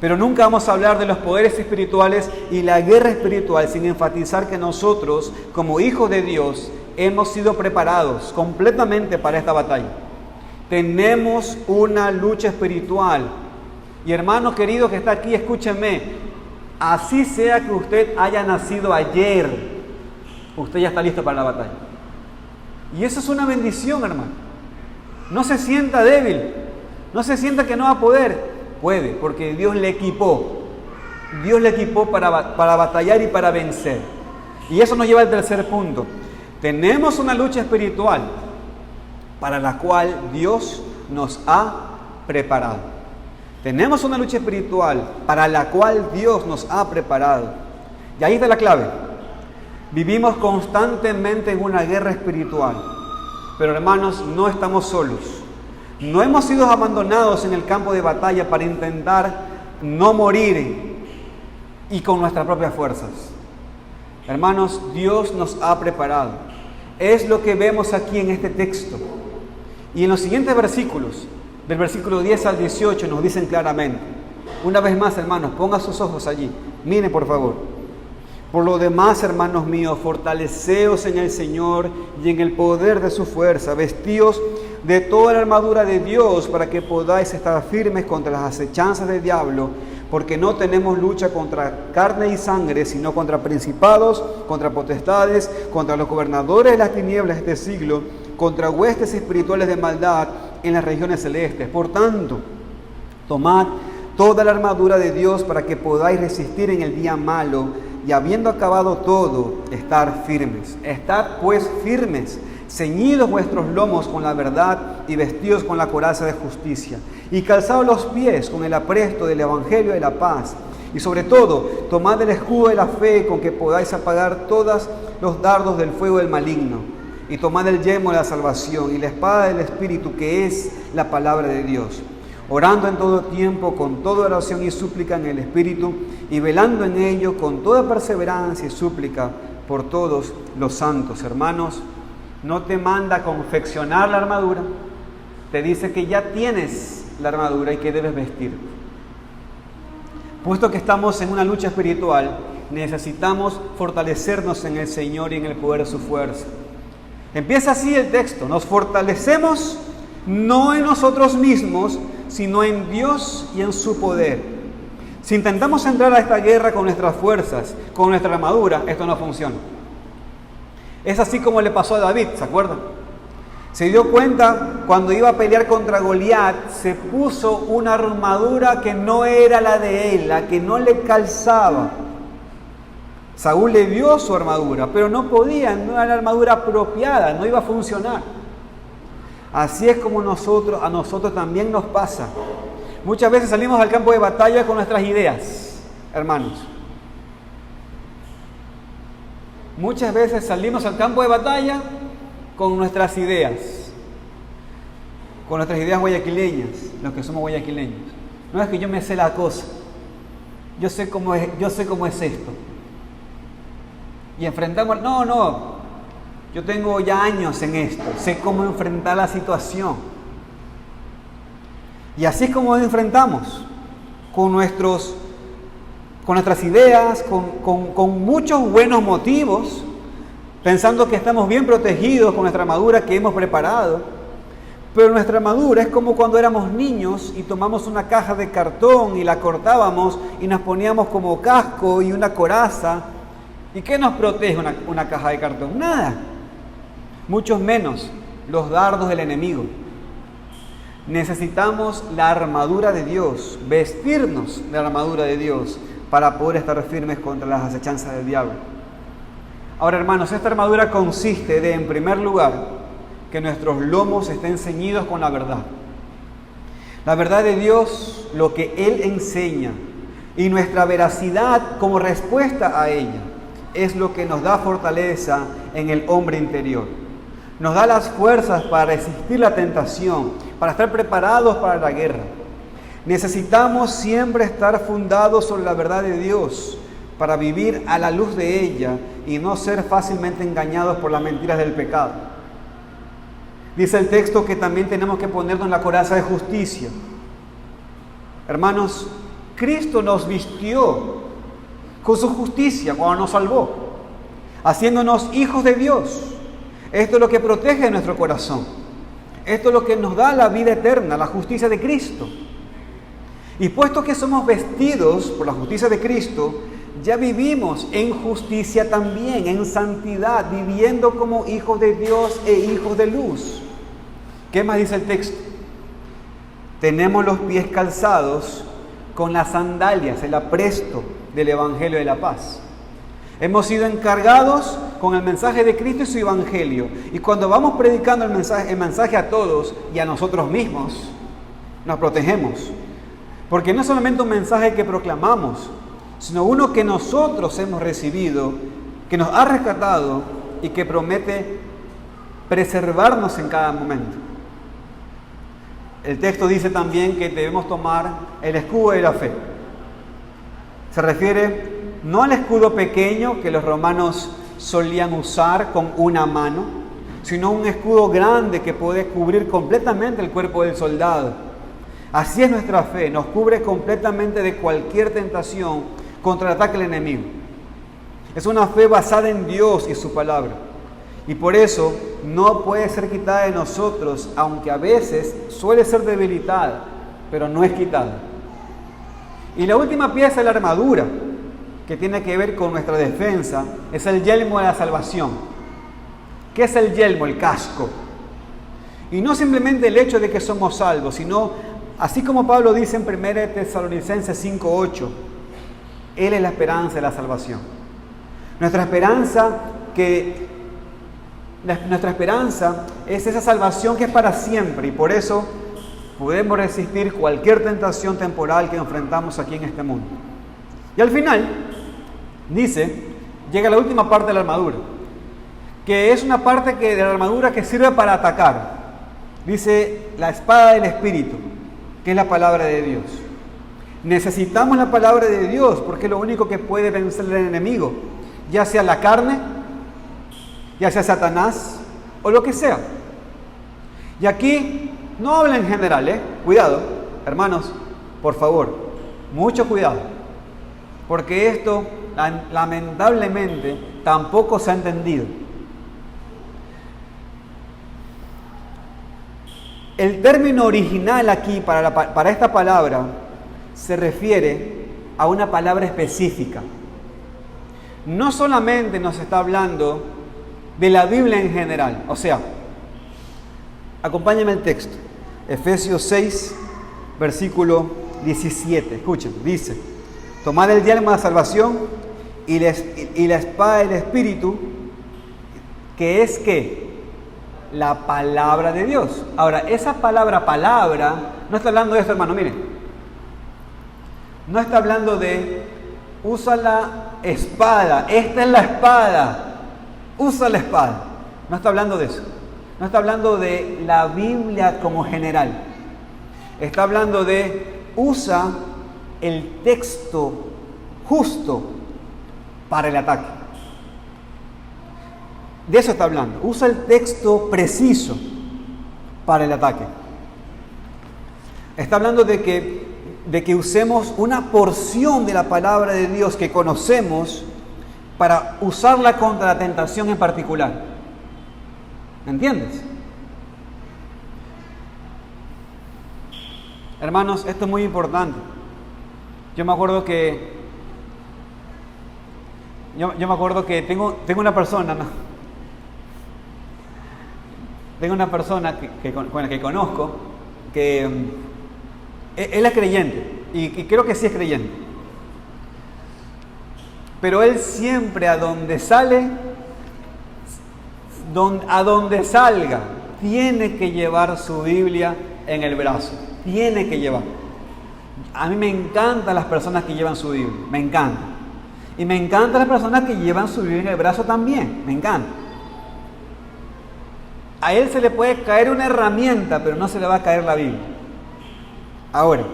Pero nunca vamos a hablar de los poderes espirituales y la guerra espiritual sin enfatizar que nosotros, como hijos de Dios, hemos sido preparados completamente para esta batalla. Tenemos una lucha espiritual. Y hermano querido que está aquí, escúchenme. Así sea que usted haya nacido ayer, usted ya está listo para la batalla. Y eso es una bendición, hermano. No se sienta débil. No se sienta que no va a poder. Puede, porque Dios le equipó. Dios le equipó para batallar y para vencer. Y eso nos lleva al tercer punto. Tenemos una lucha espiritual para la cual Dios nos ha preparado. Tenemos una lucha espiritual para la cual Dios nos ha preparado. Y ahí está la clave. Vivimos constantemente en una guerra espiritual. Pero hermanos, no estamos solos. No hemos sido abandonados en el campo de batalla para intentar no morir y con nuestras propias fuerzas. Hermanos, Dios nos ha preparado. Es lo que vemos aquí en este texto. Y en los siguientes versículos, del versículo 10 al 18, nos dicen claramente. Una vez más, hermanos, pongan sus ojos allí. Miren, por favor. Por lo demás, hermanos míos, fortaleceos en el Señor y en el poder de su fuerza. Vestíos de toda la armadura de Dios para que podáis estar firmes contra las acechanzas del diablo, porque no tenemos lucha contra carne y sangre, sino contra principados, contra potestades, contra los gobernadores de las tinieblas de este siglo, contra huestes espirituales de maldad en las regiones celestes. Por tanto, tomad toda la armadura de Dios para que podáis resistir en el día malo, y habiendo acabado todo, estar firmes. Estad pues firmes, ceñidos vuestros lomos con la verdad y vestidos con la coraza de justicia, y calzados los pies con el apresto del evangelio de la paz. Y sobre todo, tomad el escudo de la fe con que podáis apagar todos los dardos del fuego del maligno. Y tomad el yelmo de la salvación y la espada del Espíritu, que es la palabra de Dios. Orando en todo tiempo, con toda oración y súplica en el Espíritu, y velando en ello con toda perseverancia y súplica por todos los santos. Hermanos, no te manda a confeccionar la armadura, te dice que ya tienes la armadura y que debes vestir. Puesto que estamos en una lucha espiritual, necesitamos fortalecernos en el Señor y en el poder de su fuerza. Empieza así el texto: nos fortalecemos no en nosotros mismos, sino en Dios y en su poder. Si intentamos entrar a esta guerra con nuestras fuerzas, con nuestra armadura, esto no funciona. Es así como le pasó a David, ¿se acuerdan? Se dio cuenta cuando iba a pelear contra Goliat, se puso una armadura que no era la de él, la que no le calzaba. Saúl le dio su armadura, pero no podía, no era la armadura apropiada, no iba a funcionar. Así es como a nosotros también nos pasa. Muchas veces salimos al campo de batalla con nuestras ideas, hermanos. Muchas veces salimos al campo de batalla con nuestras ideas guayaquileñas, los que somos guayaquileños. No es que yo me sé la cosa, yo sé cómo es esto. Y enfrentamos, yo tengo ya años en esto, sé cómo enfrentar la situación. Y así es como enfrentamos, con nuestras ideas, con muchos buenos motivos, pensando que estamos bien protegidos con nuestra armadura que hemos preparado. Pero nuestra armadura es como cuando éramos niños y tomamos una caja de cartón y la cortábamos y nos poníamos como casco y una coraza. ¿Y qué nos protege una caja de cartón? Nada. Mucho menos los dardos del enemigo. Necesitamos la armadura de Dios, vestirnos de la armadura de Dios para poder estar firmes contra las acechanzas del diablo. Ahora, hermanos, esta armadura consiste de, en primer lugar, que nuestros lomos estén ceñidos con la verdad. La verdad de Dios, lo que Él enseña, y nuestra veracidad como respuesta a ella, es lo que nos da fortaleza en el hombre interior. Nos da las fuerzas para resistir la tentación, para estar preparados para la guerra. Necesitamos siempre estar fundados sobre la verdad de Dios para vivir a la luz de ella y no ser fácilmente engañados por las mentiras del pecado. Dice el texto que también tenemos que ponernos la coraza de justicia. Hermanos, Cristo nos vistió con su justicia cuando nos salvó, haciéndonos hijos de Dios. Esto es lo que protege nuestro corazón. Esto es lo que nos da la vida eterna, la justicia de Cristo. Y puesto que somos vestidos por la justicia de Cristo, ya vivimos en justicia también, en santidad, viviendo como hijos de Dios e hijos de luz. ¿Qué más dice el texto? Tenemos los pies calzados con las sandalias, el apresto del Evangelio de la paz. Hemos sido encargados con el mensaje de Cristo y su Evangelio. Y cuando vamos predicando el mensaje a todos y a nosotros mismos, nos protegemos. Porque no es solamente un mensaje que proclamamos, sino uno que nosotros hemos recibido, que nos ha rescatado y que promete preservarnos en cada momento. El texto dice también que debemos tomar el escudo de la fe. Se refiere no al escudo pequeño que los romanos solían usar con una mano, sino un escudo grande que puede cubrir completamente el cuerpo del soldado. Así es nuestra fe, nos cubre completamente de cualquier tentación contra el ataque del enemigo. Es una fe basada en Dios y su palabra. Y por eso no puede ser quitada de nosotros, aunque a veces suele ser debilitada, pero no es quitada. Y la última pieza de la armadura, que tiene que ver con nuestra defensa, es el yelmo de la salvación. ¿Qué es el yelmo? El casco. Y no simplemente el hecho de que somos salvos, sino, así como Pablo dice en 1 Tesalonicenses 5:8, Él es la esperanza de la salvación. Nuestra esperanza es esa salvación que es para siempre, y por eso podemos resistir cualquier tentación temporal que enfrentamos aquí en este mundo. Y al final, llega la última parte de la armadura, que es una parte de la armadura que sirve para atacar. Dice la espada del Espíritu, que es la palabra de Dios. Necesitamos la palabra de Dios porque es lo único que puede vencer al enemigo, ya sea la carne, ya sea Satanás o lo que sea. Y aquí no habla en general, cuidado, hermanos, por favor, mucho cuidado, porque esto lamentablemente tampoco se ha entendido. El término original aquí para esta palabra se refiere a una palabra específica. No solamente nos está hablando de la Biblia en general. O sea, acompáñame el texto. Efesios 6, versículo 17. Escuchen, dice: tomad el yelmo de la salvación y la espada del Espíritu, que es ¿qué? La palabra de Dios. Ahora, esa palabra, no está hablando de esto, hermano, miren. No está hablando de usa la espada, esta es la espada, usa la espada. No está hablando de eso. No está hablando de la Biblia como general. Está hablando de usa el texto justo para el ataque. De eso está hablando. Usa el texto preciso para el ataque. Está hablando de que usemos una porción de la palabra de Dios que conocemos para usarla contra la tentación en particular. ¿Me entiendes? Hermanos, esto es muy importante. Yo me acuerdo que tengo una persona, ¿no? Tengo una persona con la que conozco que él es creyente y creo que sí es creyente. Pero él siempre a donde salga, tiene que llevar su Biblia en el brazo. Tiene que llevar. A mí me encantan las personas que llevan su Biblia. Me encantan. Y me encantan las personas que llevan su Biblia en el brazo también. Me encanta. A él se le puede caer una herramienta, pero no se le va a caer la Biblia. Ahora,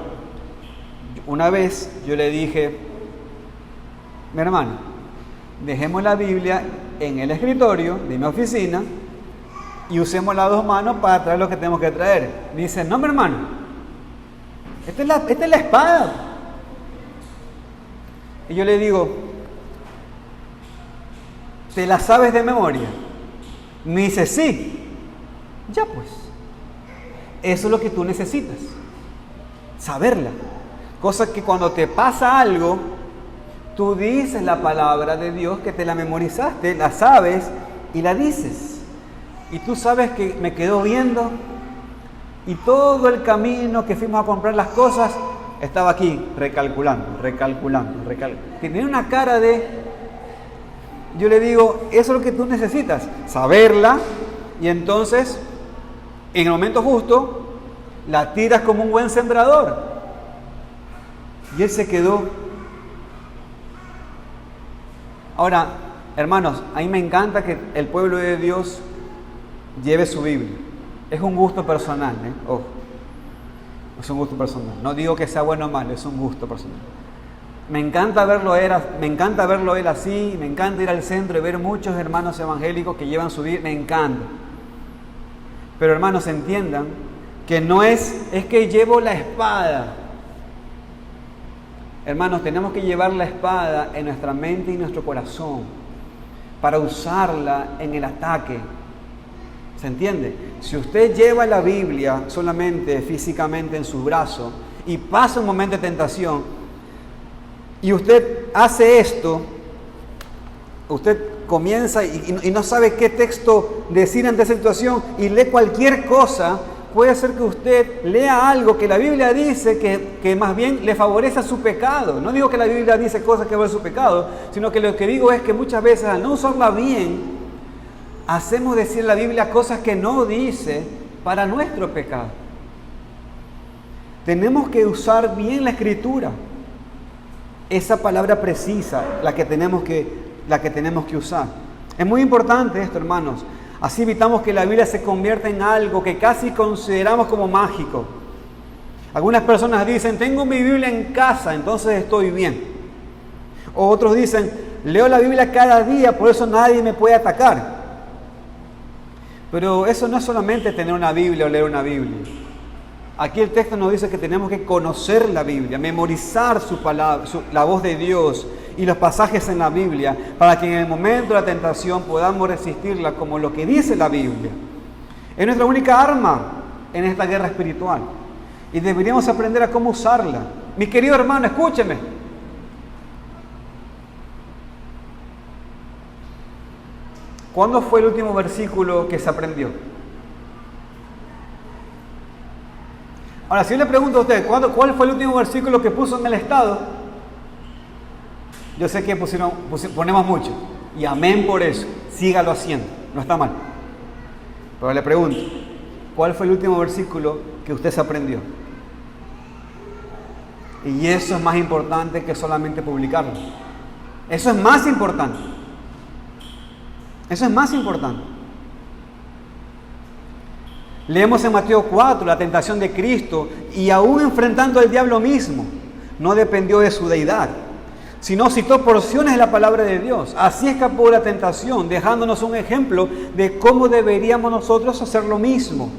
una vez yo le dije, mi hermano, dejemos la Biblia en el escritorio de mi oficina y usemos las dos manos para traer lo que tenemos que traer. Me dice, no, mi hermano, esta es la espada. Y yo le digo, ¿te la sabes de memoria? Me dice, sí. Ya pues, eso es lo que tú necesitas, saberla. Cosa que cuando te pasa algo, tú dices la palabra de Dios que te la memorizaste, la sabes y la dices. Y tú sabes que me quedó viendo y todo el camino que fuimos a comprar las cosas, estaba aquí recalculando. Tenía una cara de... Yo le digo, eso es lo que tú necesitas, saberla, y entonces, en el momento justo, la tiras como un buen sembrador. Y él se quedó. Ahora, hermanos, a mí me encanta que el pueblo de Dios lleve su Biblia. Es un gusto personal, Ojo, es un gusto personal. No digo que sea bueno o malo, es un gusto personal. Me encanta verlo él así, me encanta ir al centro y ver muchos hermanos evangélicos que llevan su Biblia, me encanta. Pero hermanos, entiendan que no es que llevo la espada. Hermanos, tenemos que llevar la espada en nuestra mente y nuestro corazón para usarla en el ataque. ¿Se entiende? Si usted lleva la Biblia solamente físicamente en su brazo y pasa un momento de tentación y usted hace esto, usted comienza y no sabe qué texto decir ante esa situación y lee cualquier cosa, puede ser que usted lea algo que la Biblia dice que más bien le favorece a su pecado. No digo que la Biblia dice cosas que van a su pecado, sino que lo que digo es que muchas veces al no usarla bien, hacemos decir la Biblia cosas que no dice para nuestro pecado. Tenemos que usar bien la Escritura, esa palabra precisa, la que tenemos que usar. Es muy importante esto, hermanos. Así evitamos que la Biblia se convierta en algo que casi consideramos como mágico. Algunas personas dicen, tengo mi Biblia en casa, entonces estoy bien. O otros dicen, leo la Biblia cada día, por eso nadie me puede atacar. Pero eso no es solamente tener una Biblia o leer una Biblia. Aquí el texto nos dice que tenemos que conocer la Biblia, memorizar su palabra, la voz de Dios y los pasajes en la Biblia, para que en el momento de la tentación podamos resistirla como lo que dice la Biblia. Es nuestra única arma en esta guerra espiritual y deberíamos aprender a cómo usarla. Mi querido hermano, escúcheme. ¿Cuándo fue el último versículo que se aprendió? Ahora, si yo le pregunto a usted, ¿cuál fue el último versículo que puso en el estado? Yo sé que ponemos mucho. Y amén por eso. Sígalo haciendo. No está mal. Pero le pregunto, ¿cuál fue el último versículo que usted se aprendió? Y eso es más importante que solamente publicarlo. Eso es más importante. Eso es más importante. Leemos en Mateo 4 la tentación de Cristo y aún enfrentando al diablo mismo, no dependió de su deidad, sino citó porciones de la palabra de Dios. Así escapó de la tentación, dejándonos un ejemplo de cómo deberíamos nosotros hacer lo mismo.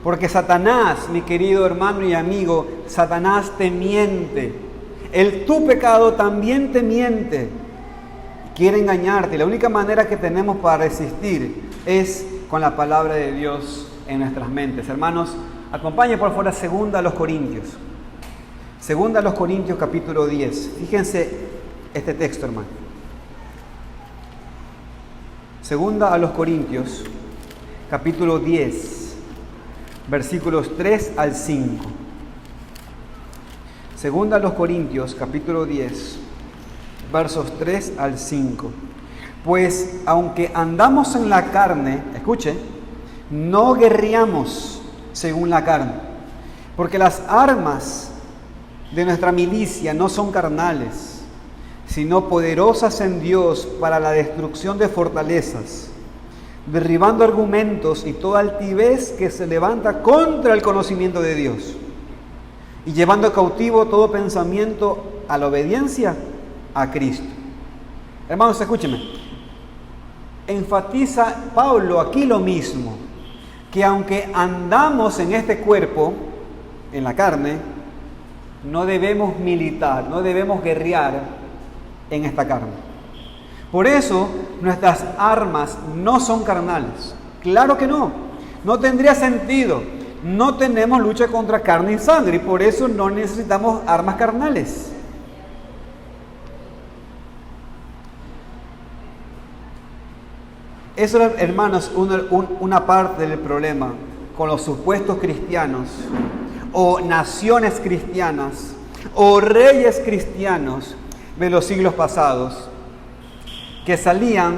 Porque Satanás, mi querido hermano y amigo, Satanás te miente. Tu pecado también te miente. Quiere engañarte. La única manera que tenemos para resistir es con la palabra de Dios en nuestras mentes. Hermanos, acompañen por favor a 2 Corintios. 2 Corintios capítulo 10. Fíjense este texto, hermano. 2 Corintios capítulo 10, versículos 3 al 5. 2 Corintios capítulo 10, versos 3 al 5. Pues aunque andamos en la carne, escuche, no guerreamos según la carne, porque las armas de nuestra milicia no son carnales, sino poderosas en Dios para la destrucción de fortalezas, derribando argumentos y toda altivez que se levanta contra el conocimiento de Dios, y llevando cautivo todo pensamiento a la obediencia a Cristo. Hermanos, escúchenme. Enfatiza Pablo aquí lo mismo, que aunque andamos en este cuerpo, en la carne, no debemos militar, no debemos guerrear en esta carne. Por eso nuestras armas no son carnales. Claro que no, no tendría sentido. No tenemos lucha contra carne y sangre y por eso no necesitamos armas carnales. Eso, hermanos, una parte del problema con los supuestos cristianos o naciones cristianas o reyes cristianos de los siglos pasados que salían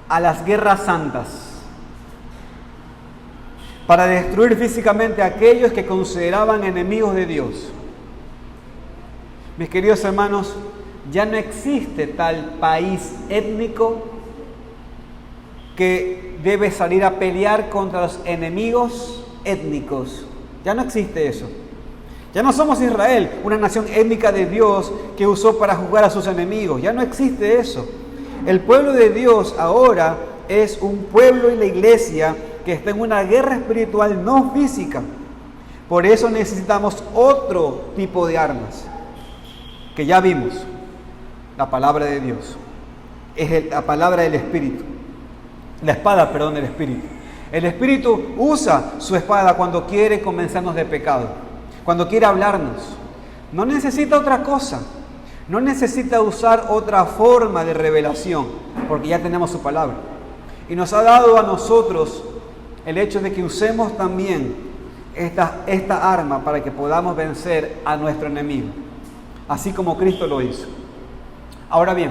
a las guerras santas para destruir físicamente a aquellos que consideraban enemigos de Dios. Mis queridos hermanos, ya no existe tal país étnico que debe salir a pelear contra los enemigos étnicos. Ya no existe eso. Ya no somos Israel, una nación étnica de Dios que usó para juzgar a sus enemigos. Ya no existe eso. El pueblo de Dios ahora es un pueblo y la iglesia que está en una guerra espiritual no física. Por eso necesitamos otro tipo de armas que ya vimos. La palabra de Dios. Es la palabra del Espíritu. La espada, perdón, del Espíritu. El Espíritu usa su espada cuando quiere convencernos de pecado, cuando quiere hablarnos. No necesita otra cosa. No necesita usar otra forma de revelación, porque ya tenemos su palabra. Y nos ha dado a nosotros el hecho de que usemos también esta arma para que podamos vencer a nuestro enemigo, así como Cristo lo hizo. Ahora bien,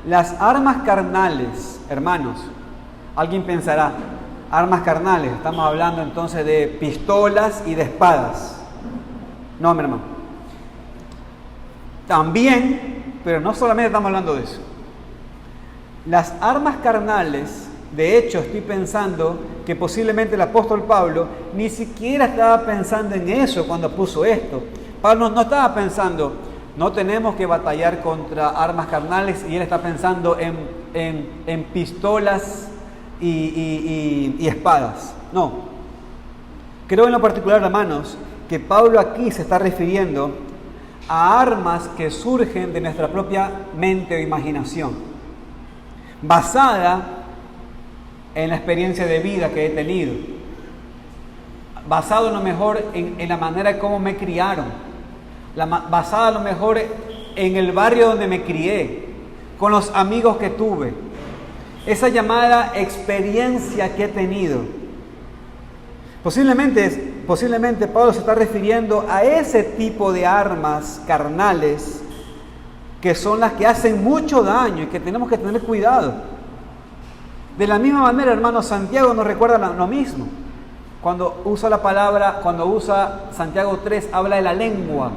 las armas carnales, hermanos, alguien pensará, armas carnales, estamos hablando entonces de pistolas y de espadas. No, mi hermano. También, pero no solamente estamos hablando de eso. Las armas carnales, de hecho estoy pensando que posiblemente el apóstol Pablo ni siquiera estaba pensando en eso cuando puso esto. Pablo no estaba pensando, no tenemos que batallar contra armas carnales, y él está pensando en pistolas y espadas. No. Creo en lo particular, hermanos, que Pablo aquí se está refiriendo a armas que surgen de nuestra propia mente o imaginación, basada en la experiencia de vida que he tenido, basado a lo mejor en la manera de cómo me criaron, basada a lo mejor en el barrio donde me crié, con los amigos que tuve, esa llamada experiencia que he tenido. Posiblemente Pablo se está refiriendo a ese tipo de armas carnales que son las que hacen mucho daño y que tenemos que tener cuidado. De la misma manera, hermanos, Santiago nos recuerda lo mismo. Cuando usa Santiago 3, habla de la lengua.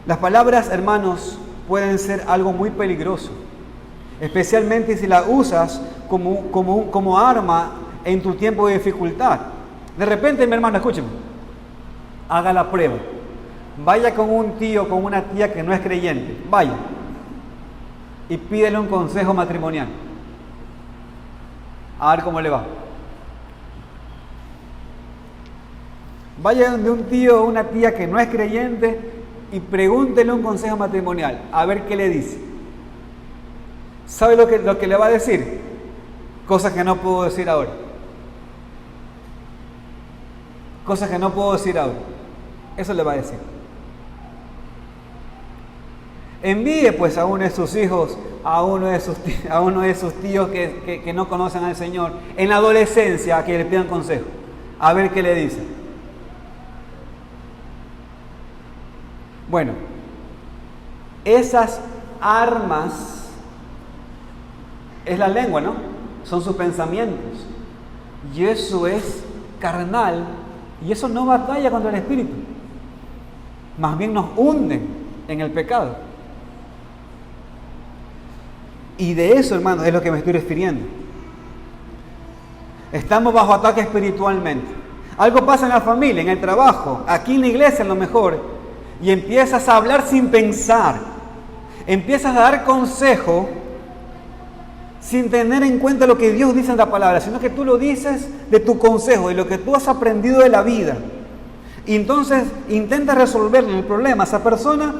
Las palabras, hermanos, pueden ser algo muy peligroso, especialmente si las usas como arma en tu tiempo de dificultad. De repente, mi hermano, escúcheme, haga la prueba. Vaya con un tío, con una tía que no es creyente. Vaya y pídele un consejo matrimonial. A ver cómo le va. Vaya de un tío o una tía que no es creyente y pregúntele un consejo matrimonial. A ver qué le dice. ¿Sabe lo que le va a decir? Cosas que no puedo decir ahora. Cosas que no puedo decir ahora. Eso le va a decir. Envíe pues a uno de sus hijos, a uno de sus tíos que no conocen al Señor, en la adolescencia, a que le pidan consejo. A ver qué le dicen. Bueno, esas armas es la lengua, ¿no? Son sus pensamientos. Y eso es carnal. Y eso no batalla contra el Espíritu. Más bien nos hunden en el pecado. Y de eso, hermanos, es lo que me estoy refiriendo. Estamos bajo ataque espiritualmente. Algo pasa en la familia, en el trabajo, aquí en la iglesia a lo mejor, y empiezas a hablar sin pensar. Empiezas a dar consejo sin tener en cuenta lo que Dios dice en la palabra, sino que tú lo dices de tu consejo, de lo que tú has aprendido de la vida. Y entonces intentas resolverle el problema a esa persona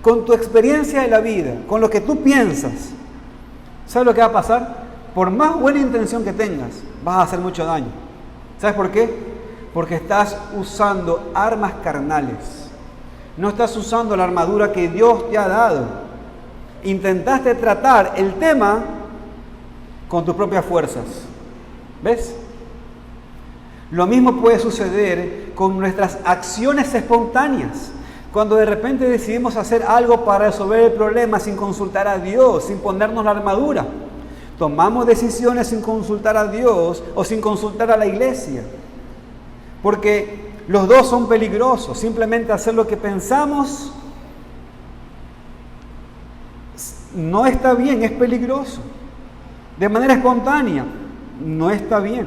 con tu experiencia de la vida, con lo que tú piensas. ¿Sabes lo que va a pasar? Por más buena intención que tengas, vas a hacer mucho daño. ¿Sabes por qué? Porque estás usando armas carnales. No estás usando la armadura que Dios te ha dado. Intentaste tratar el tema con tus propias fuerzas. ¿Ves? Lo mismo puede suceder con nuestras acciones espontáneas. Cuando de repente decidimos hacer algo para resolver el problema sin consultar a Dios, sin ponernos la armadura. Tomamos decisiones sin consultar a Dios o sin consultar a la iglesia. Porque los dos son peligrosos. Simplemente hacer lo que pensamos no está bien, es peligroso. De manera espontánea, no está bien.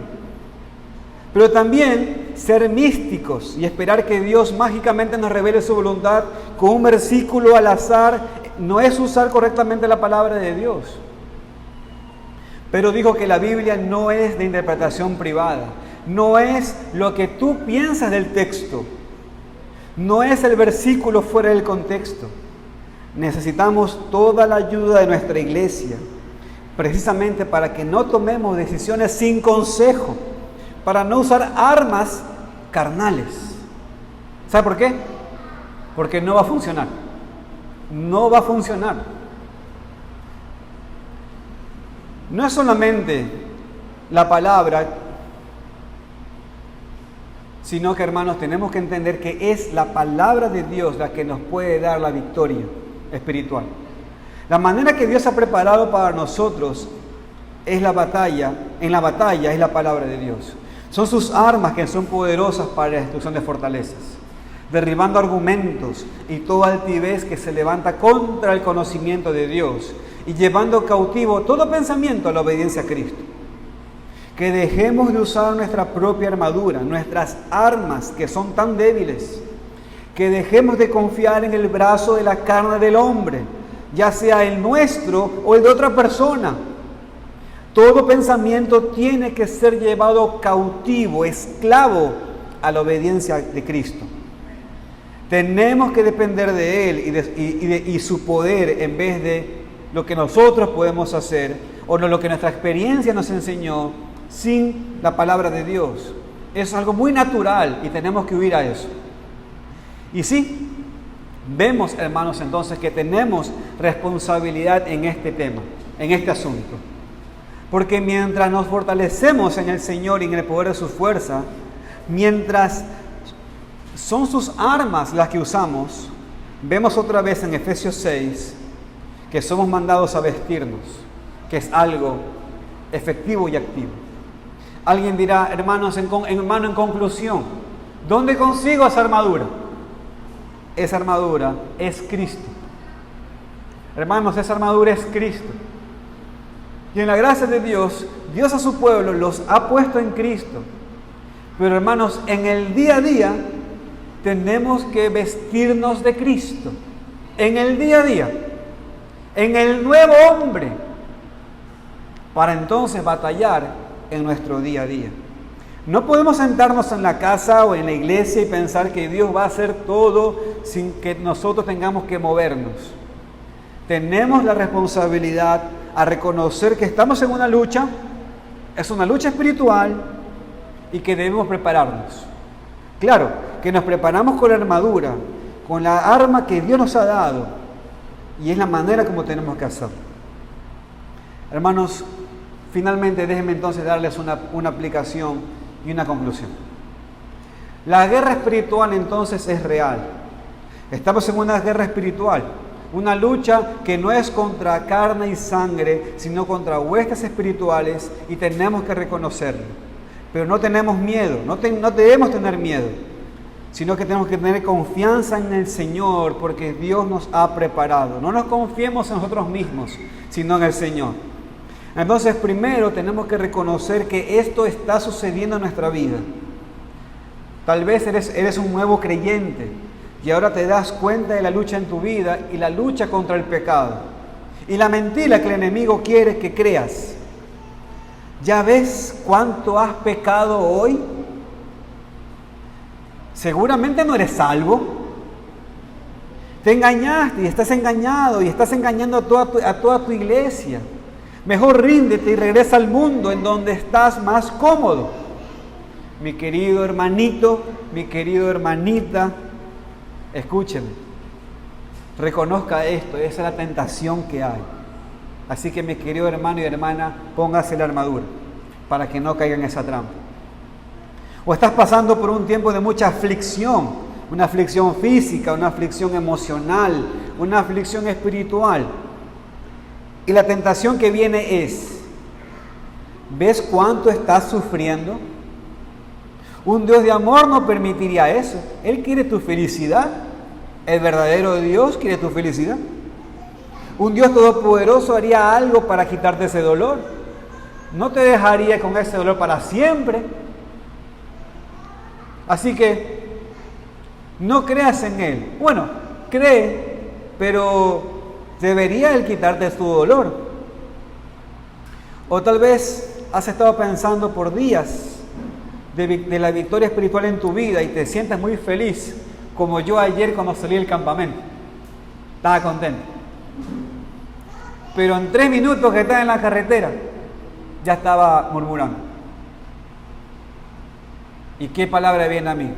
Pero también ser místicos y esperar que Dios mágicamente nos revele su voluntad con un versículo al azar no es usar correctamente la palabra de Dios. Pero dijo que la Biblia no es de interpretación privada, no es lo que tú piensas del texto, no es el versículo fuera del contexto. Necesitamos toda la ayuda de nuestra iglesia, precisamente para que no tomemos decisiones sin consejo, para no usar armas carnales. ¿Sabe por qué? Porque no va a funcionar. No va a funcionar. No es solamente la palabra, sino que, hermanos, tenemos que entender que es la palabra de Dios la que nos puede dar la victoria espiritual. La manera que Dios ha preparado para nosotros es la batalla. En la batalla es la palabra de Dios. Son sus armas que son poderosas para la destrucción de fortalezas, derribando argumentos y toda altivez que se levanta contra el conocimiento de Dios y llevando cautivo todo pensamiento a la obediencia a Cristo. Que dejemos de usar nuestra propia armadura, nuestras armas que son tan débiles. Que dejemos de confiar en el brazo de la carne del hombre, ya sea el nuestro o el de otra persona. Todo pensamiento tiene que ser llevado cautivo, esclavo a la obediencia de Cristo. Tenemos que depender de Él y su poder en vez de lo que nosotros podemos hacer o lo que nuestra experiencia nos enseñó sin la palabra de Dios. Es algo muy natural y tenemos que huir a eso. Y sí, vemos, hermanos, entonces que tenemos responsabilidad en este tema, en este asunto. Porque mientras nos fortalecemos en el Señor y en el poder de su fuerza, mientras son sus armas las que usamos, vemos otra vez en Efesios 6 que somos mandados a vestirnos, que es algo efectivo y activo. Alguien dirá, hermano, en conclusión, ¿dónde consigo esa armadura? Esa armadura es Cristo. Hermanos, esa armadura es Cristo. Y en la gracia de Dios, Dios a su pueblo los ha puesto en Cristo. Pero hermanos, en el día a día tenemos que vestirnos de Cristo. En el día a día. En el nuevo hombre. Para entonces batallar en nuestro día a día. No podemos sentarnos en la casa o en la iglesia y pensar que Dios va a hacer todo sin que nosotros tengamos que movernos. Tenemos la responsabilidad a reconocer que estamos en una lucha, es una lucha espiritual y que debemos prepararnos. Claro, que nos preparamos con la armadura, con la arma que Dios nos ha dado y es la manera como tenemos que hacerlo. Hermanos, finalmente déjenme entonces darles una aplicación y una conclusión. La guerra espiritual entonces es real. Estamos en una guerra espiritual. Una lucha que no es contra carne y sangre, sino contra huestes espirituales y tenemos que reconocerlo. Pero no tenemos miedo, no debemos tener miedo. sino que tenemos que tener confianza en el Señor, porque Dios nos ha preparado. No nos confiemos en nosotros mismos, sino en el Señor. Entonces, primero tenemos que reconocer que esto está sucediendo en nuestra vida. Tal vez eres un nuevo creyente y ahora te das cuenta de la lucha en tu vida y la lucha contra el pecado y la mentira que el enemigo quiere que creas. ¿Ya ves cuánto has pecado hoy? Seguramente no eres salvo. Te engañaste y estás engañado y estás engañando a toda tu iglesia. Mejor ríndete y regresa al mundo en donde estás más cómodo. Mi querido hermanito, mi querido hermanita, escúcheme. Reconozca esto, esa es la tentación que hay. Así que mi querido hermano y hermana, póngase la armadura para que no caiga en esa trampa. O estás pasando por un tiempo de mucha aflicción, una aflicción física, una aflicción emocional, una aflicción espiritual. Y la tentación que viene es, ¿ves cuánto estás sufriendo? Un Dios de amor no permitiría eso. Él quiere tu felicidad. El verdadero Dios quiere tu felicidad. Un Dios todopoderoso haría algo para quitarte ese dolor. No te dejaría con ese dolor para siempre. Así que no creas en Él. Bueno, cree, pero debería Él quitarte tu dolor. O tal vez has estado pensando por días de la victoria espiritual en tu vida y te sientes muy feliz, como yo ayer cuando salí del campamento. Estaba contento. Pero en 3 minutos que estaba en la carretera, ya estaba murmurando. ¿Y qué palabra viene a mí?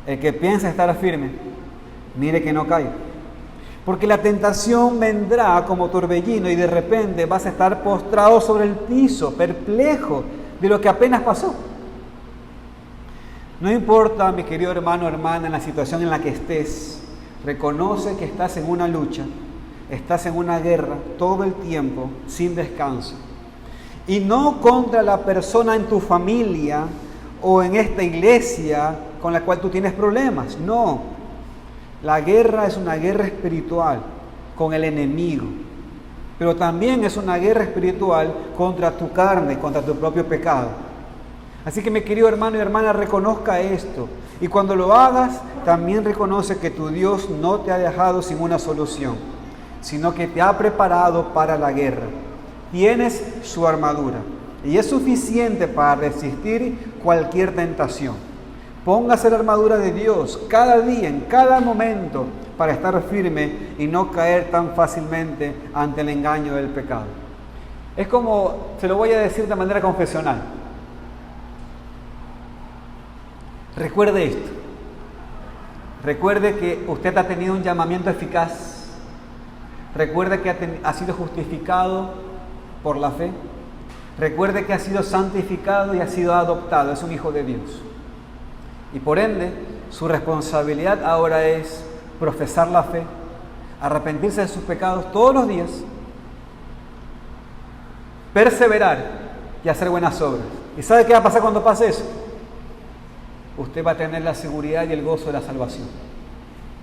El que piensa estar firme, mire que no caiga. Porque la tentación vendrá como torbellino y de repente vas a estar postrado sobre el piso, perplejo de lo que apenas pasó. No importa, mi querido hermano o hermana, en la situación en la que estés, reconoce que estás en una lucha, estás en una guerra todo el tiempo, sin descanso. Y no contra la persona en tu familia o en esta iglesia con la cual tú tienes problemas, no. La guerra es una guerra espiritual con el enemigo, pero también es una guerra espiritual contra tu carne, contra tu propio pecado. Así que mi querido hermano y hermana, reconozca esto. Y cuando lo hagas, también reconoce que tu Dios no te ha dejado sin una solución, sino que te ha preparado para la guerra. Tienes su armadura y es suficiente para resistir cualquier tentación. Póngase la armadura de Dios cada día, en cada momento, para estar firme y no caer tan fácilmente ante el engaño del pecado. Es como, se lo voy a decir de manera confesional. Recuerde esto. Recuerde que usted ha tenido un llamamiento eficaz. Recuerde que ha sido justificado por la fe. Recuerde que ha sido santificado y ha sido adoptado. Es un hijo de Dios. Y por ende, su responsabilidad ahora es profesar la fe, arrepentirse de sus pecados todos los días, perseverar y hacer buenas obras. ¿Y sabe qué va a pasar cuando pase eso? Usted va a tener la seguridad y el gozo de la salvación.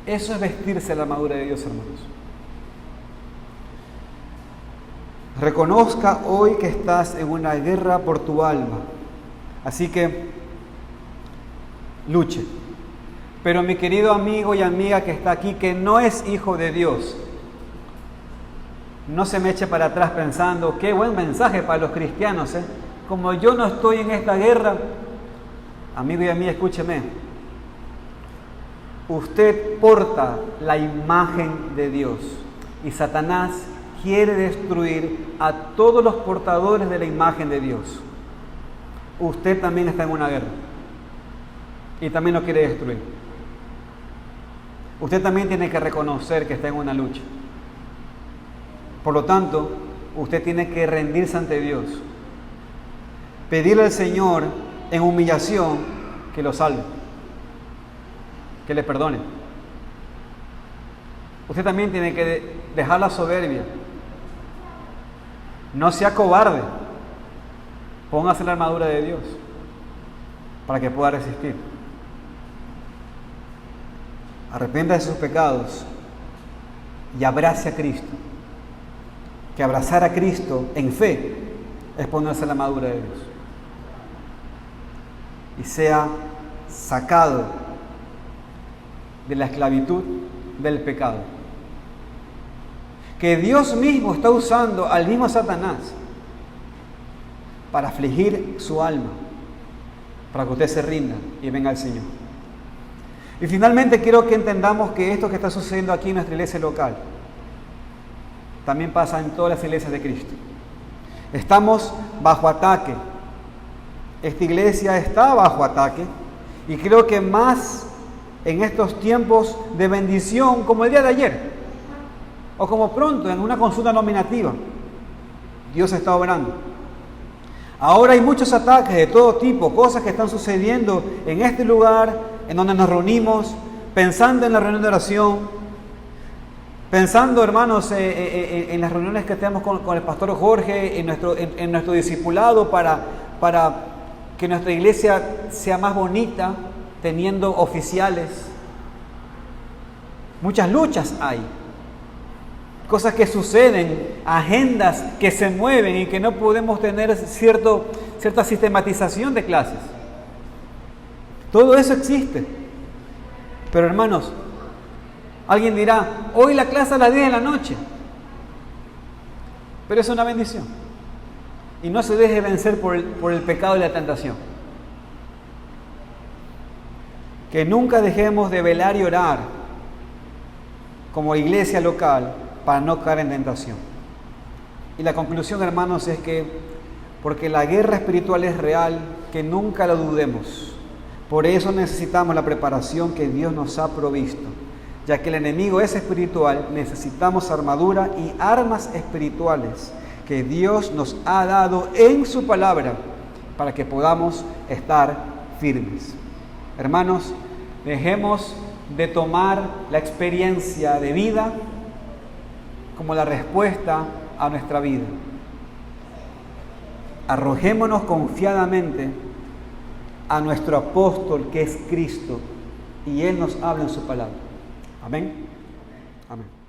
Eso es vestirse la armadura de Dios, hermanos. Reconozca hoy que estás en una guerra por tu alma. Así que luche. Pero mi querido amigo y amiga que está aquí, que no es hijo de Dios, no se me eche para atrás pensando, qué buen mensaje para los cristianos, ¿eh? Como yo no estoy en esta guerra, amigo y amiga, escúcheme. Usted porta la imagen de Dios y Satanás quiere destruir a todos los portadores de la imagen de Dios. Usted también está en una guerra y también lo quiere destruir. Usted también tiene que reconocer que está en una lucha. Por lo tanto, usted tiene que rendirse ante Dios, pedirle al Señor en humillación que lo salve, que le perdone. Usted también tiene que dejar la soberbia. No sea cobarde. Póngase la armadura de Dios para que pueda resistir. arrepienta de sus pecados y abrace a Cristo. Que abrazar a Cristo en fe es ponerse la armadura de Dios. Y sea sacado de la esclavitud del pecado. Que Dios mismo está usando al mismo Satanás para afligir su alma, para que usted se rinda y venga al Señor. Y finalmente quiero que entendamos que esto que está sucediendo aquí en nuestra iglesia local también pasa en todas las iglesias de Cristo. Estamos bajo ataque. Esta iglesia está bajo ataque y creo que más en estos tiempos de bendición como el día de ayer o como pronto en una consulta nominativa. Dios está obrando. Ahora hay muchos ataques de todo tipo, cosas que están sucediendo en este lugar, en donde nos reunimos, pensando en la reunión de oración, pensando, hermanos, en las reuniones que tenemos con el pastor Jorge, en nuestro discipulado para que nuestra iglesia sea más bonita, teniendo oficiales. Muchas luchas hay. Cosas que suceden, agendas que se mueven y que no podemos tener cierta sistematización de clases. Todo eso existe. Pero hermanos, alguien dirá, hoy la clase a las 10 de la noche. Pero es una bendición. Y no se deje vencer por el pecado y la tentación. Que nunca dejemos de velar y orar como iglesia local para no caer en tentación. Y la conclusión, hermanos, es que porque la guerra espiritual es real, que nunca lo dudemos. Por eso necesitamos la preparación que Dios nos ha provisto. Ya que el enemigo es espiritual, necesitamos armadura y armas espirituales que Dios nos ha dado en su palabra para que podamos estar firmes. Hermanos, dejemos de tomar la experiencia de vida como la respuesta a nuestra vida. Arrojémonos confiadamente a nuestro apóstol que es Cristo y Él nos habla en su palabra. Amén. Amén.